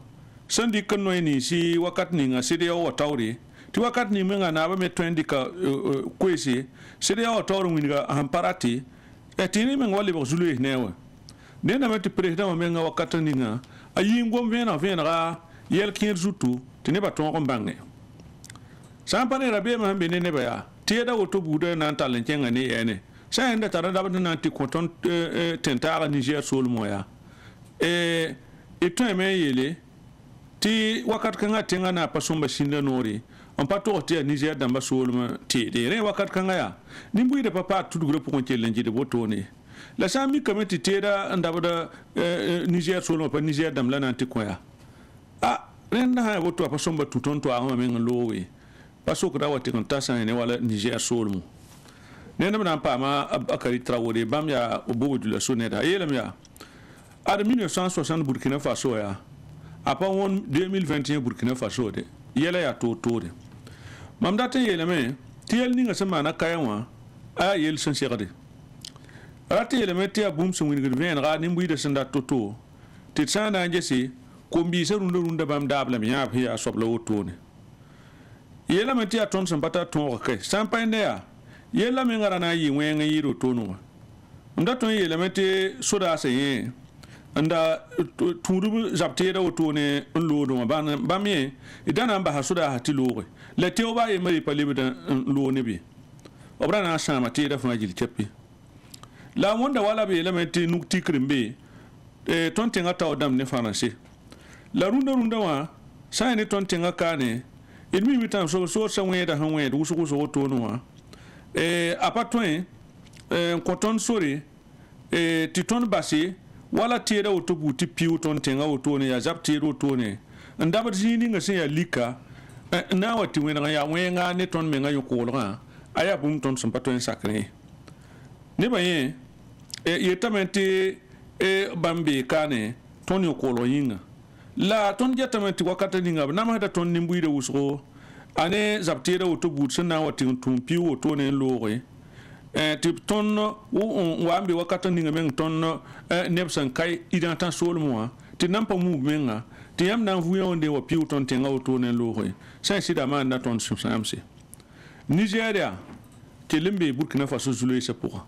sandi kan no ni si wakat ninga sidi ya wa tawri ti wakat ni menga na ba me twendi ka kwesi sidi ya wa tawri winga hamparati etini menga wali ba zulu newa nena meti president menga wakat ninga ayi ngom vena ga yel kin zutu tini ba ton ko bangne sampane rabe ma be ne ba ya ti da woto buda nan talen kenga ni ene sa enda tara da ba nan ti konton tentara Niger sol moya eto me yele ti wakat kanga tenga na pasomba shinda nori on pato ti Niger damba solma ti de re wakat kanga ya nimbu de papa tudu groupe ko lenji de botone la sami committee teda ndabada Niger solma pa Niger dam la nanti ko ya renda ha woto pasomba tuton to ama men lowe paso ko dawati kon tasa ne wala Niger solmo ne na pa ma akari trawore bam ya obo de la soneda yelam ya ad 1960 Burkina Faso ya apa won 2021 Burkina Faso de yela ya to de mam date yele me tiel ninga sama na kayanwa a yel sen segade rate yele me tia bum sun wini gven ga nimbu de senda to ti tsana njesi kombi se runda bam dabla mi ya pia sobla to ne yela me tia ton san bata ton ke sampande ya yela me ngara na yi wen yiro to no ndaton yele me te soda se yin anda turubu zaptera otone nlodo bamye idana mba hasuda hatiloge le teoba e mari palibida lo nebi obrana sama tira fa jil chepi la wonda wala be elementi nukti krimbe tontenga taw dam ne français la runda wa sa ne tontenga kane idmi mitam so sanweda hanweda usuko otono wa apatwen koton sori titon basi wala tira auto buti piu ton tenga auto ne ya zap tira auto ne ndabar jini nga se ya lika na wati wena ya wenga ne ton menga yo kolga aya bum ton sampato en sacré ne baye yetamente bambe kane ton yo kolo yinga la ton jetamente wakata ninga na ma da ton nimbuide usro ane zap tira auto but sana wati tum piu auto ne lore tip ton wambi wakata ninga meng ton nebsan kai idantan solmo ti nampa mu menga ti yam nan vuya onde wa piu ton tenga auto ne lohoy sai sida ma na ton samse Nigeria kelembe Burkina Faso zulu se pour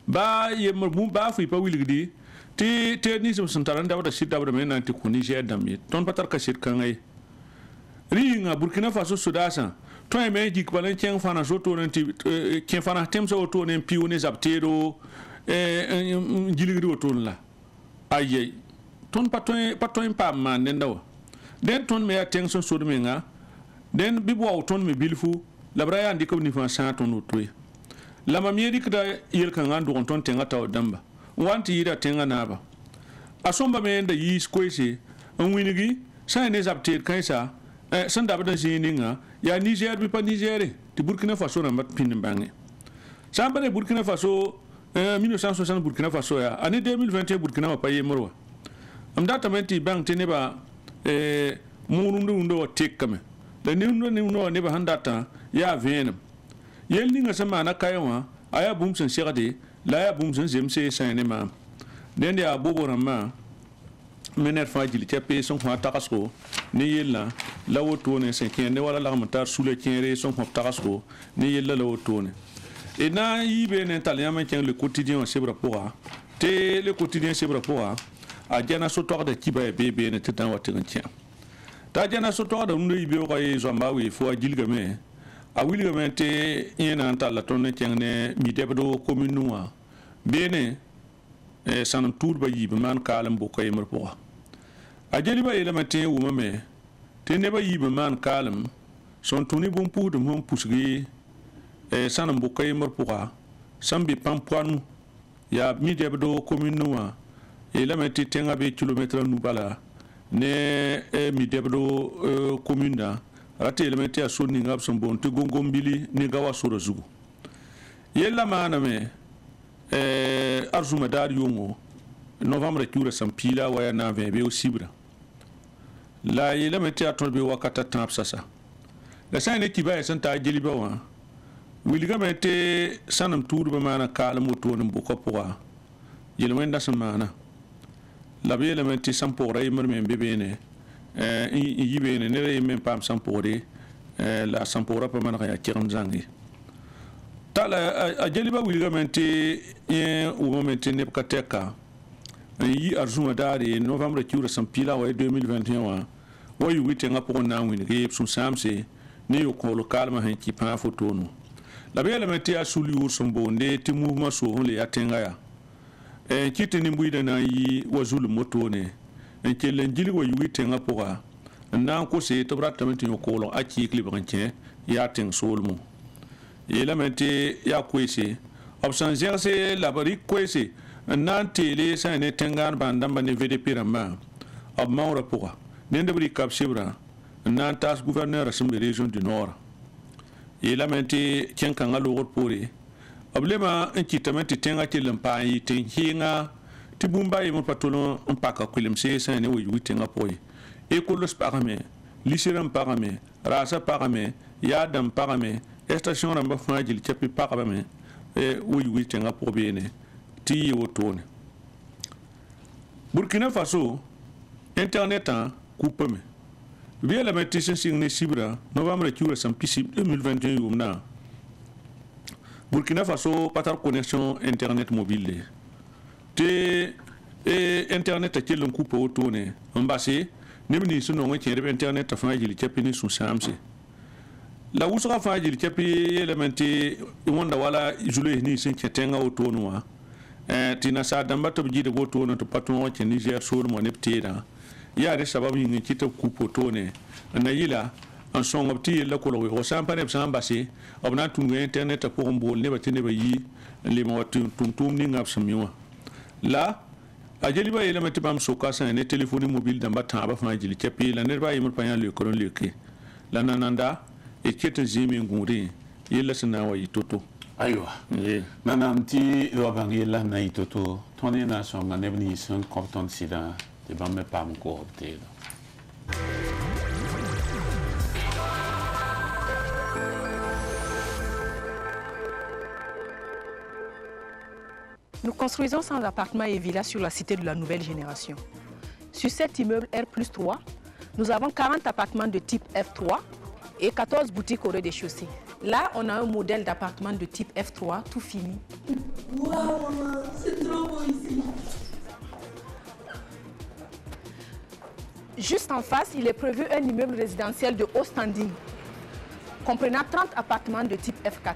ba ye mu ba fu pa wiligdi ti ni zum santaran da wada sida wada men ti ko Niger dammi ton patar ka shit kan ay ringa Burkina Faso sudasa to e me jik balan ken fana so to nanti ken fana temso auto ne piu ne zaptero jiligri auto la aye ton patoin pa man den dawa den ton me attention so menga den bibo auton me bilfu la braya ndi ko ni fa sa ton auto la mamiedi kada yel kan andu on ton tenga taw damba wanti yida tenga naba asomba me nda yi squeeze on winigi sa ne zapter kaisa sanda bada jininga ya Niger bi pa Niger ti Burkina Faso na mat pin bangi sambare Burkina Faso 1960 Burkina Faso ya année 2021 Burkina pa yemorwa am data menti bang teneba murundo tekame da niundo ne ba handata ya venam yel ninga sama na kaywa aya bum sen shirade la ya bum sen jemse sanema den ya boborama mener fajili tepe son fa takasko ne yella la woto ne sen ken ne wala la matar sule kenre son fa takasko ne yella la woto ne et na yibe ne italien man ken le quotidien sebra pora te le quotidien sebra pora a jana so to da kiba e bebe ne tetan watin tia ta jana so to da ndo yibe ko e zamba wi fo ajilga me a wilga me te yena tala ton ne ken ne mi debdo commune noa bene sanam turba yibe man kalam bo kay mar pora a jeli ba ele mate wuma me te ne ba yibe man kalam son tuni bon pour de mon pusgi sanam bo kay mar pora sambi pampoanu ya mi debdo commune noa ele mate tenga be kilometre nu bala ne mi debdo commune da rate ele mate a sonni ngab son bon te gongombili ni gawa soro zugu yella mana me arzuma dar yongo novembre kura sampila waya na be o sibra la yela meti atol be wakata tamp sasa la sayne ki baye santa jeliba wa wiliga meti sanam tour be mana kala moto no boko poa yela wenda samana la be yela meti sampora yimmer men bebene yibene ne re men pam sampore la sampora pa mana ya kiram zangi tala a jeliba wiliga meti o momenti ne kateka yi arzuma dare novembre kura sampila wa 2021 wa yu wite nga poko na wini ke sum samse ne yo ko local ma hen ki pa photo no la bela meti asuli ursum bonde ti mouvement so le yatenga ya kiti ni mbuida na yi wazulu moto ne ke lenjili wa yu wite nga poko na ko se to brata meti yo ko lo aki klibanche ya ten solmo yela meti ya kwese option zerse la bari kwese nan tele sa ne tengan bandam bane VDP rama ab maura poa nende bri cap sibra nan tas gouverneur assemblée région du nord et la mente ken kan alo pore ablema en kitamenti tenga tilen pa yi ten hinga tibumba yi mo patolo on paka kulim se sa ne wo yutenga poy e ko los parame liseram parame rasa parame yadam parame station ramba fajil chapi parame e wo yutenga pobene ti wotone Burkina Faso internet en coupe me via la médecine signe sibra novembre qui ressemble 2021 yumna Burkina Faso patar connexion internet mobile te internet a kelon coupe wotone ambasé nemni suno ngati internet fa jili chapini su samse la usra fa jili chapi elementi wonda wala jule ni sin ketenga wotonwa tina sa damba to jide goto no to patron ke Niger sur mo neptira ya de sababu ni kita kupo tone na yila en son opti la ko lo sampa ne samba si obna tungu internet pour mbol ne batine ba yi le mo tum ni ngap samiwa la ajeli ba yela matibam soka sa ne téléphone mobile damba tamba fa jili kepi la ne ba yimur panya le koron le ke la nananda e kete zimi nguri yela sana wa yitoto Aywa. Nananti Wabangela Naitoto, ton nation, ma nebnisson, comptant sida, de bamme pas mon coopté. Nous construisons 100 appartements et villas sur la cité de la nouvelle génération. Sur cet immeuble R+3, nous avons 40 appartements de type F3 et 14 boutiques au rez-de-chaussée. Là, on a un modèle d'appartement de type F3 tout fini. Waouh, maman, c'est trop beau ici. Juste en face, il est prévu un immeuble résidentiel de haut standing, comprenant 30 appartements de type F4.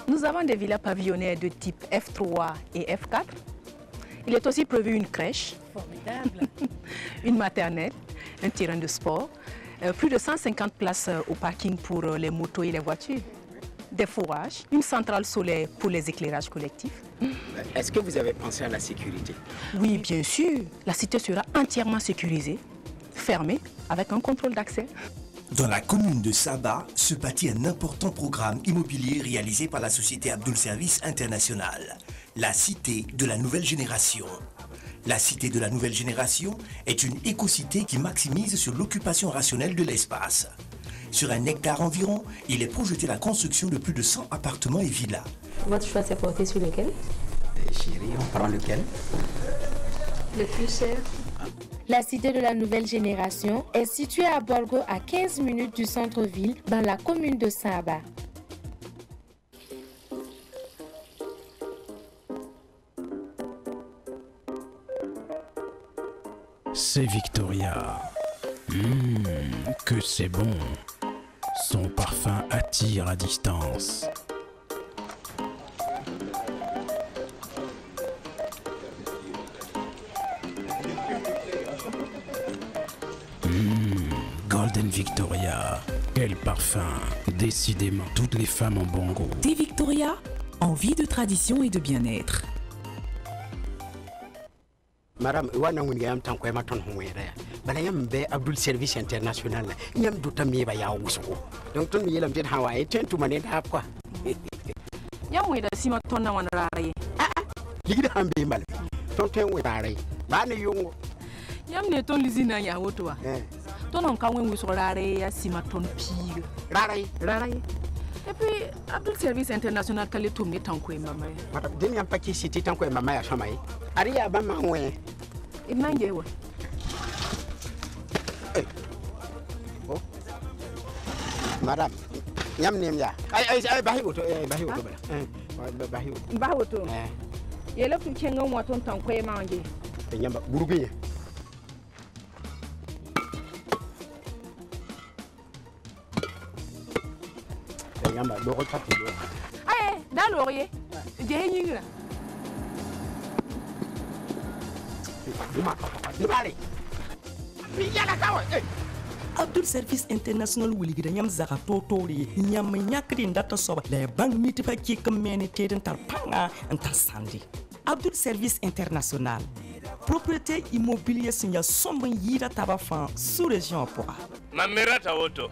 Nous avons des villas pavillonnaires de type F3 et F4. Il est aussi prévu une crèche, formidable, une maternelle, un terrain de sport, plus de 150 places au parking pour les motos et les voitures, des fourrages, une centrale solaire pour les éclairages collectifs. Est-ce que vous avez pensé à la sécurité? Oui, bien sûr. La cité sera entièrement sécurisée, fermée, avec un contrôle d'accès. Dans la commune de Saba se bâtit un important programme immobilier réalisé par la société Abdul Service International, la Cité de la Nouvelle Génération. La Cité de la Nouvelle Génération est une écocité qui maximise sur l'occupation rationnelle de l'espace. Sur 1 hectare environ, il est projeté la construction de plus de 100 appartements et villas. Votre choix s'est porté sur lequel? Chérie, on prend lequel? Le plus cher. La Cité de la Nouvelle Génération est située à Borgo, à 15 minutes du centre-ville, dans la commune de Saba. C'est Victoria. Que c'est bon. Son parfum attire à distance. Golden Victoria. Quel parfum. Décidément, toutes les femmes ont bon goût. Thé Victoria, envie de tradition et de bien-être. Madame, wana wunga yam tan ko ma ton honwere. Bala yam be Abdul Service International. Yam do tam yeba ya wuso. Donc ton yelam den hawa e tentu manen ha quoi. Yam we da sima ton na wan rare. Ligida hambe mbal. Ton ten we rare. Ba ne yongo. Yam ne ton lizina ya wotoa. Ton on kan we so rare ya sima ton pire. Rare. Et puis Abdul Service International kale to me tan ko e mama. Madame, den yam pa ki city tan ko e mama ya shamai. Ariya ba ma we. Imanje wa. Oh. Madame, yam nem ya. Ay bahi woto bala. Bahi woto. Yele ku kenga mo ton tan ko e manje. Nyamba buruguye. Nyamba do ko tatu do. Ay, dalorier. Je hingira. Abdul Service International wuligida nyam zaka totori nyam nyakri ndata soba la bank miti pa ki kamene teden tar panga antar sandi. Abdul Service International propriété immobilier sinya sombo yira tabafan sous région pour Mamerata woto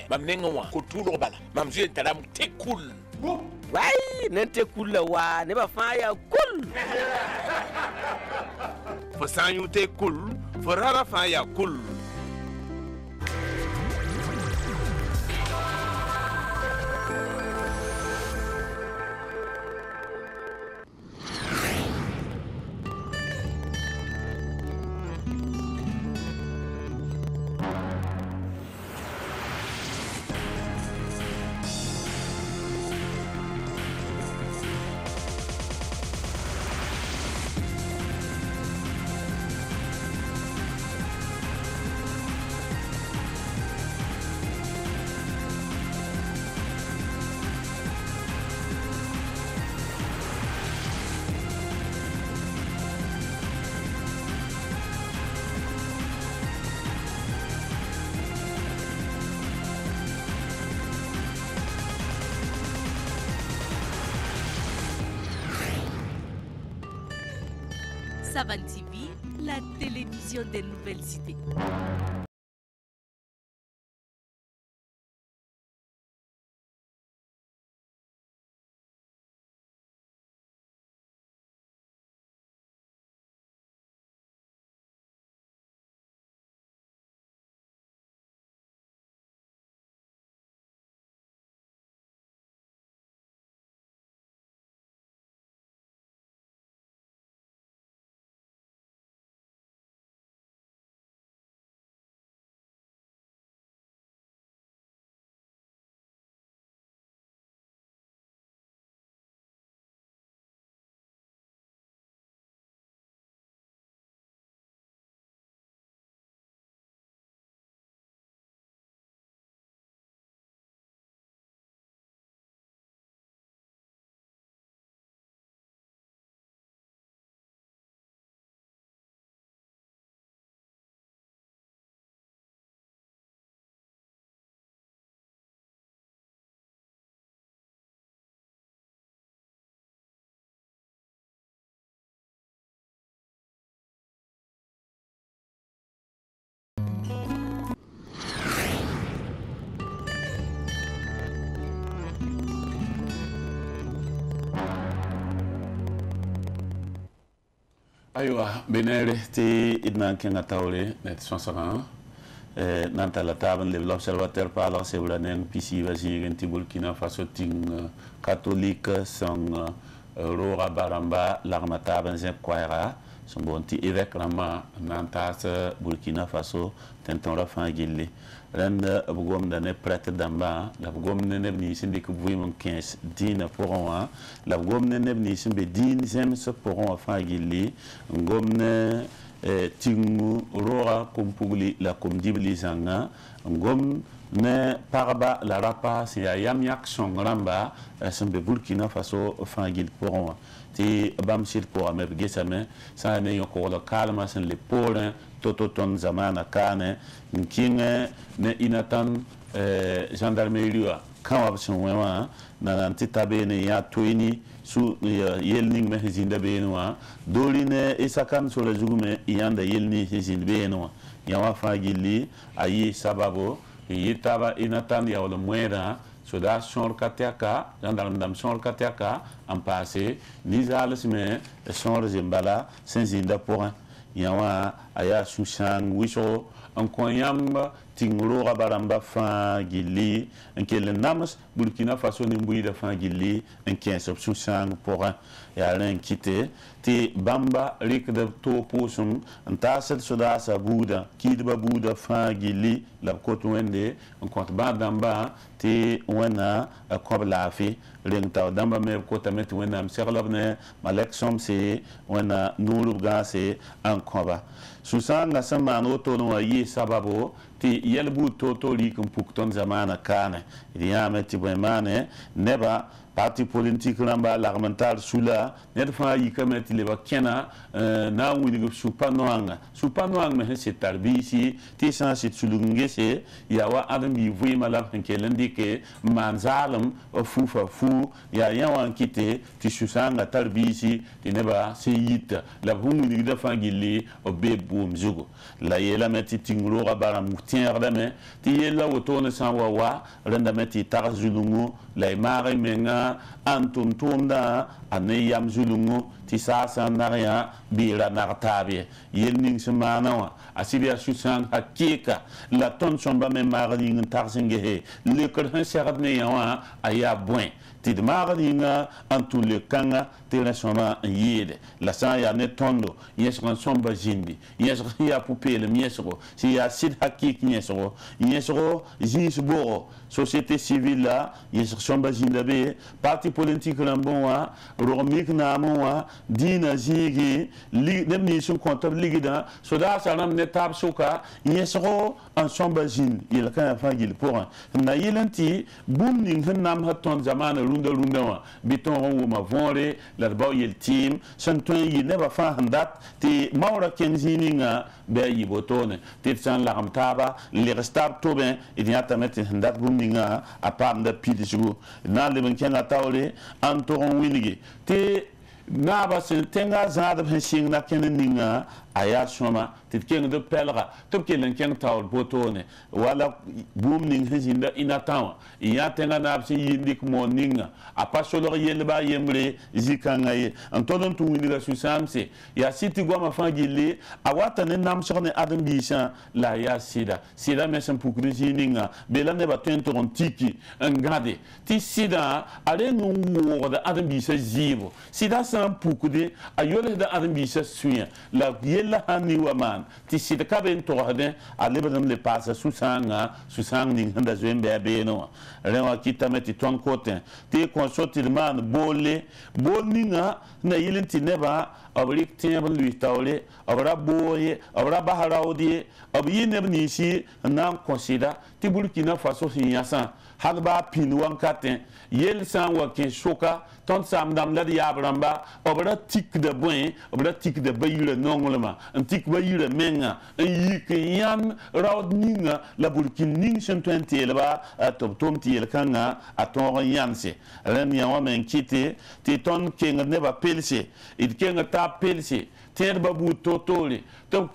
mamnenga ko tulo bala mamzu talam te cool wai nente cool wa ne ba fa ya cool fo sanyu te cool fo rara fa ya cool Savan TV, la télévision des nouvelles cités. Aywa benere ti idnan kenga tawle net 151 nanta la table de l'observateur parle c'est blanen pisi vasi genti Burkina Faso ting catholique sang rora baramba l'armata benzen kwaira son bonti évêque rama nanta Burkina Faso tenton rafan gilli ren bugom dane prêtre damba la bugom ne ni sindi ku buimon 15 dina poron la bugom ne ni simbe din zem se poron afan gilli ngom ne tingu rora kumpugli la kumdibli zanga ngom ne parba la rapa si yam yak songramba simbe Burkina Faso afan gil poron ti bam sil pour ameb gesame sa ne yoko la kalma sen le porin toto ton zamana kane nkinge ne inatan gendarmerie kan wa son wema na ntitabe ne ya toini su yelning me zinda benwa doline isakan so la jugume yanda yelni zinda benwa yawa fagili ayi sababo yitaba inatan ya wala mwera so da shor kataka dam shor kataka en passé ni zalisme shor zimbala sen zinda pour yawa aya susang wiso en koyamba tingro baramba fa gili en kele namas Burkina Faso ni mbuida fa gili en 15 susang pour ya len kité ti bamba rik de to posum en tasel soda sa buda kidba buda fa gili la kotwende en kont ba damba ti wana kobla fi len taw damba me kota met wana am serlabne malek somse wana nulu gase en koba susanga sama no to no yi sababo ti yelbu to li kum pukton zamana kane riyame ti bemane neba parti politique lamba l'armental sula net fa yi kameti le bakena na wuli supa noanga me se tarbisi ti san sit sulungese yawa adam bi vui malak kendi ke manzalam fufa fu ya yawan kite ti susanga tarbisi ti neba se yita la humu da fa gili o bebu mzugo la yela meti tinglo rabara mutier da me ti yela wotone sanwa wa renda meti tarzulungu la mare menga antum tumda ane yam zulungu ti sasa naria bira nartabe yelning semana wa asibia susan hakika la ton somba me maring tarsinge he le kerhan serad me yawa aya buen ti de maringa antu le kanga ti resoma yede la sa ya ne tondo yesran somba jindi yesra ya poupele miesro si ya sid hakik miesro yesro jisboro société civile là yesra somba jindabe parti politique lambonwa romik namowa dina zigi li dem ni sun comptable ligida so da sanam ne tab suka yesro en somba jin il kan fa gil pour na yelanti bum ning nam haton zamana runda wa biton wo ma vonre la ba yel team santon yi ne ba fa handat ti mawra kenzininga be yi botone ti san la amtaba li restab to ben idiata met handat bum ninga a pam da pidisu na le ben kenga tawle antoron winigi ti na ba sen tenga zada ben sing na keninga aya soma titken de pelra to kelen ken tawl botone wala boom ning hinda inatawa ya tenga na absi yindik moninga apa solo yelba yemre zikanga ye antodon tu windiga susamse ya siti goma fangili awata ne nam sone adam bisha la ya sida mesen pukri zininga bela ne ba tentoron tiki ngade ti sida ale ngu da adam bisha zibo sida sam pukde ayole da adam bisha suya la la hani wa man ti sida ka ben to hade ale badam le passa susang ning handa zwembe beno rewa kitameti ton koten ti consoti man bol ninga na yilenti neba abrik tiam lui tawle abra boye abra baharaudi abine bnisi nan considère ti Burkina Faso hinyasa hadba pinwan katen yel san wa ken soka ton sam dam la yabramba obra tik de boin obra tik de bayule nongolema un tik bayule menga un yik yan raud ninga la Burkina ning 120 elba top tom ti el kanga aton yanse ren yawa men kite ti ton ken ne ba pelse it ken ta pelse ter babu totoli to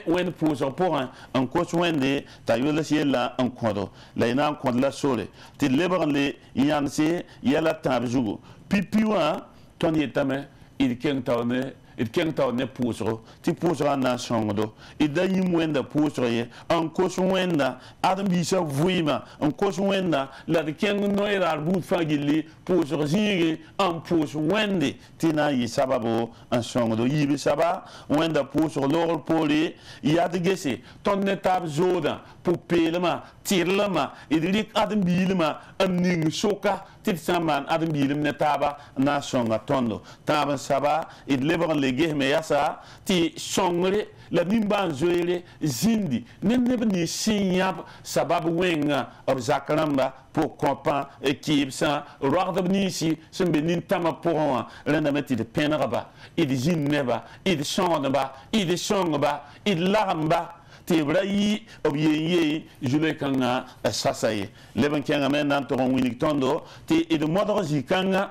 wen pouso pour un coach wende ta yola siela en kodo la ina kodo la sole ti lebran le yanse yala tabjugo pipiwa ton yetame il ken tawne it ken tawne pouso ti pouso na songo it da yim wenda pouso ye en coach wenda adam bisa vuima en coach wenda la de ken no era bout fagili pouso zigi en pouso wende tina yi sababo en songo yibi saba wenda pouso lor poli ya de gese ton ne tab zoda pour pelema tirlema idrik adam bilema ning soka tit saman adam bilim ne taba na songa tondo taba saba id lebran le gehme yasa ti songre la nimban zoere zindi nebe ni sinyap sabab wenga ob zakramba pour compa équipe sa rordab nisi sembe nin tama pour renda meti de penraba id zinneba id sonba id songba id lamba tebrai obiye jule kanga sasaye leben kenga men nan to winning tondo te id modro zikanga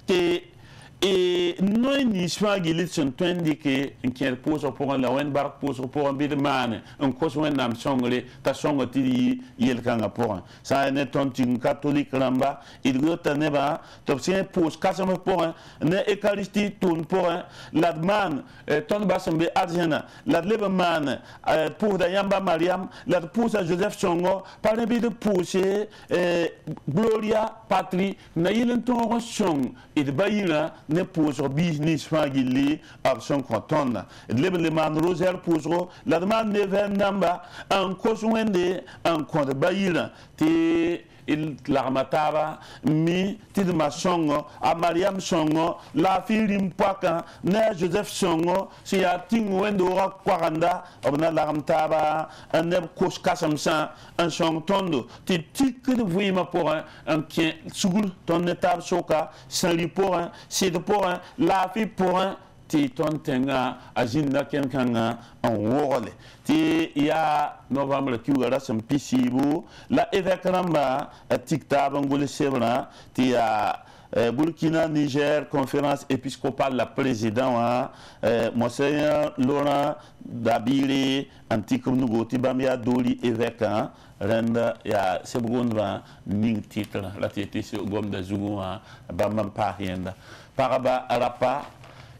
et noi ni swagi son twendi ke en poso pour la wen bar poso pour un bit man un koso wen nam songre ta songo ti yel kanga pour ça ne ton tin catholique ramba il gota ne ba to sien pos kasam pour ne eucharistie ton pour la man ton basambe arjana la lebe man pour da yamba mariam la pour Joseph songo par un bit de pousser gloria patrie na yelen ton song et bayina ne pousser business fagili ab son canton le man rosaire pousser la demande de vendamba en koswende en compte bayina te il l'armataba mi tid ma songo a mariam songo la filim paka ne Joseph songo si a tingwendo ra kwanda obna l'armataba un ne kos kasamsa un song tondo ti tik de vima pour un qui sugul ton étape soka sali pour un c'est pour un la fi pour un ti ton tenga ajinda ken kanga en wole ti ya novembre ki wara sam pisibu la évêque ramba tikta bangole sebra ti ya Burkina Niger conférence épiscopale la président monseigneur Laurent Dabiri antikum nugoti bamia doli évêque renda ya sebgonva ning titre la tete se gom da zugwa bamam parienda paraba arapa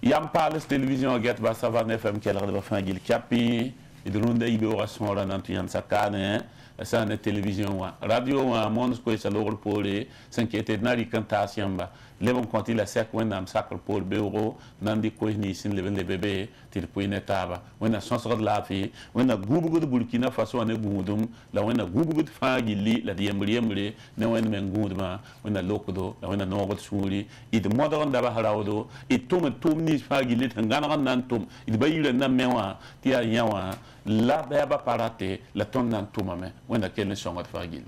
Yam parle télévision get ba Savane FM qui a l'air de faire Gil Kapi et de l'onde ibe oration là dans Tian Sakane ça une télévision radio monde ko ça lor pour les s'inquiéter na ri kanta siamba le bon compte la sec when am sacre pour beuro nandi ko ni sin le bébé tir point taba when a sens de la vie when a gubu de Burkina Faso ne gudum la when a gubu de fa gili la yemri ne when men gudma when a lokodo la when a no got suri it modern da ba harawdo it tum ni fa gili ngana nan tum it bayile na mewa ti a yawa la ba parate la ton nan tumame when a ken songot fa gili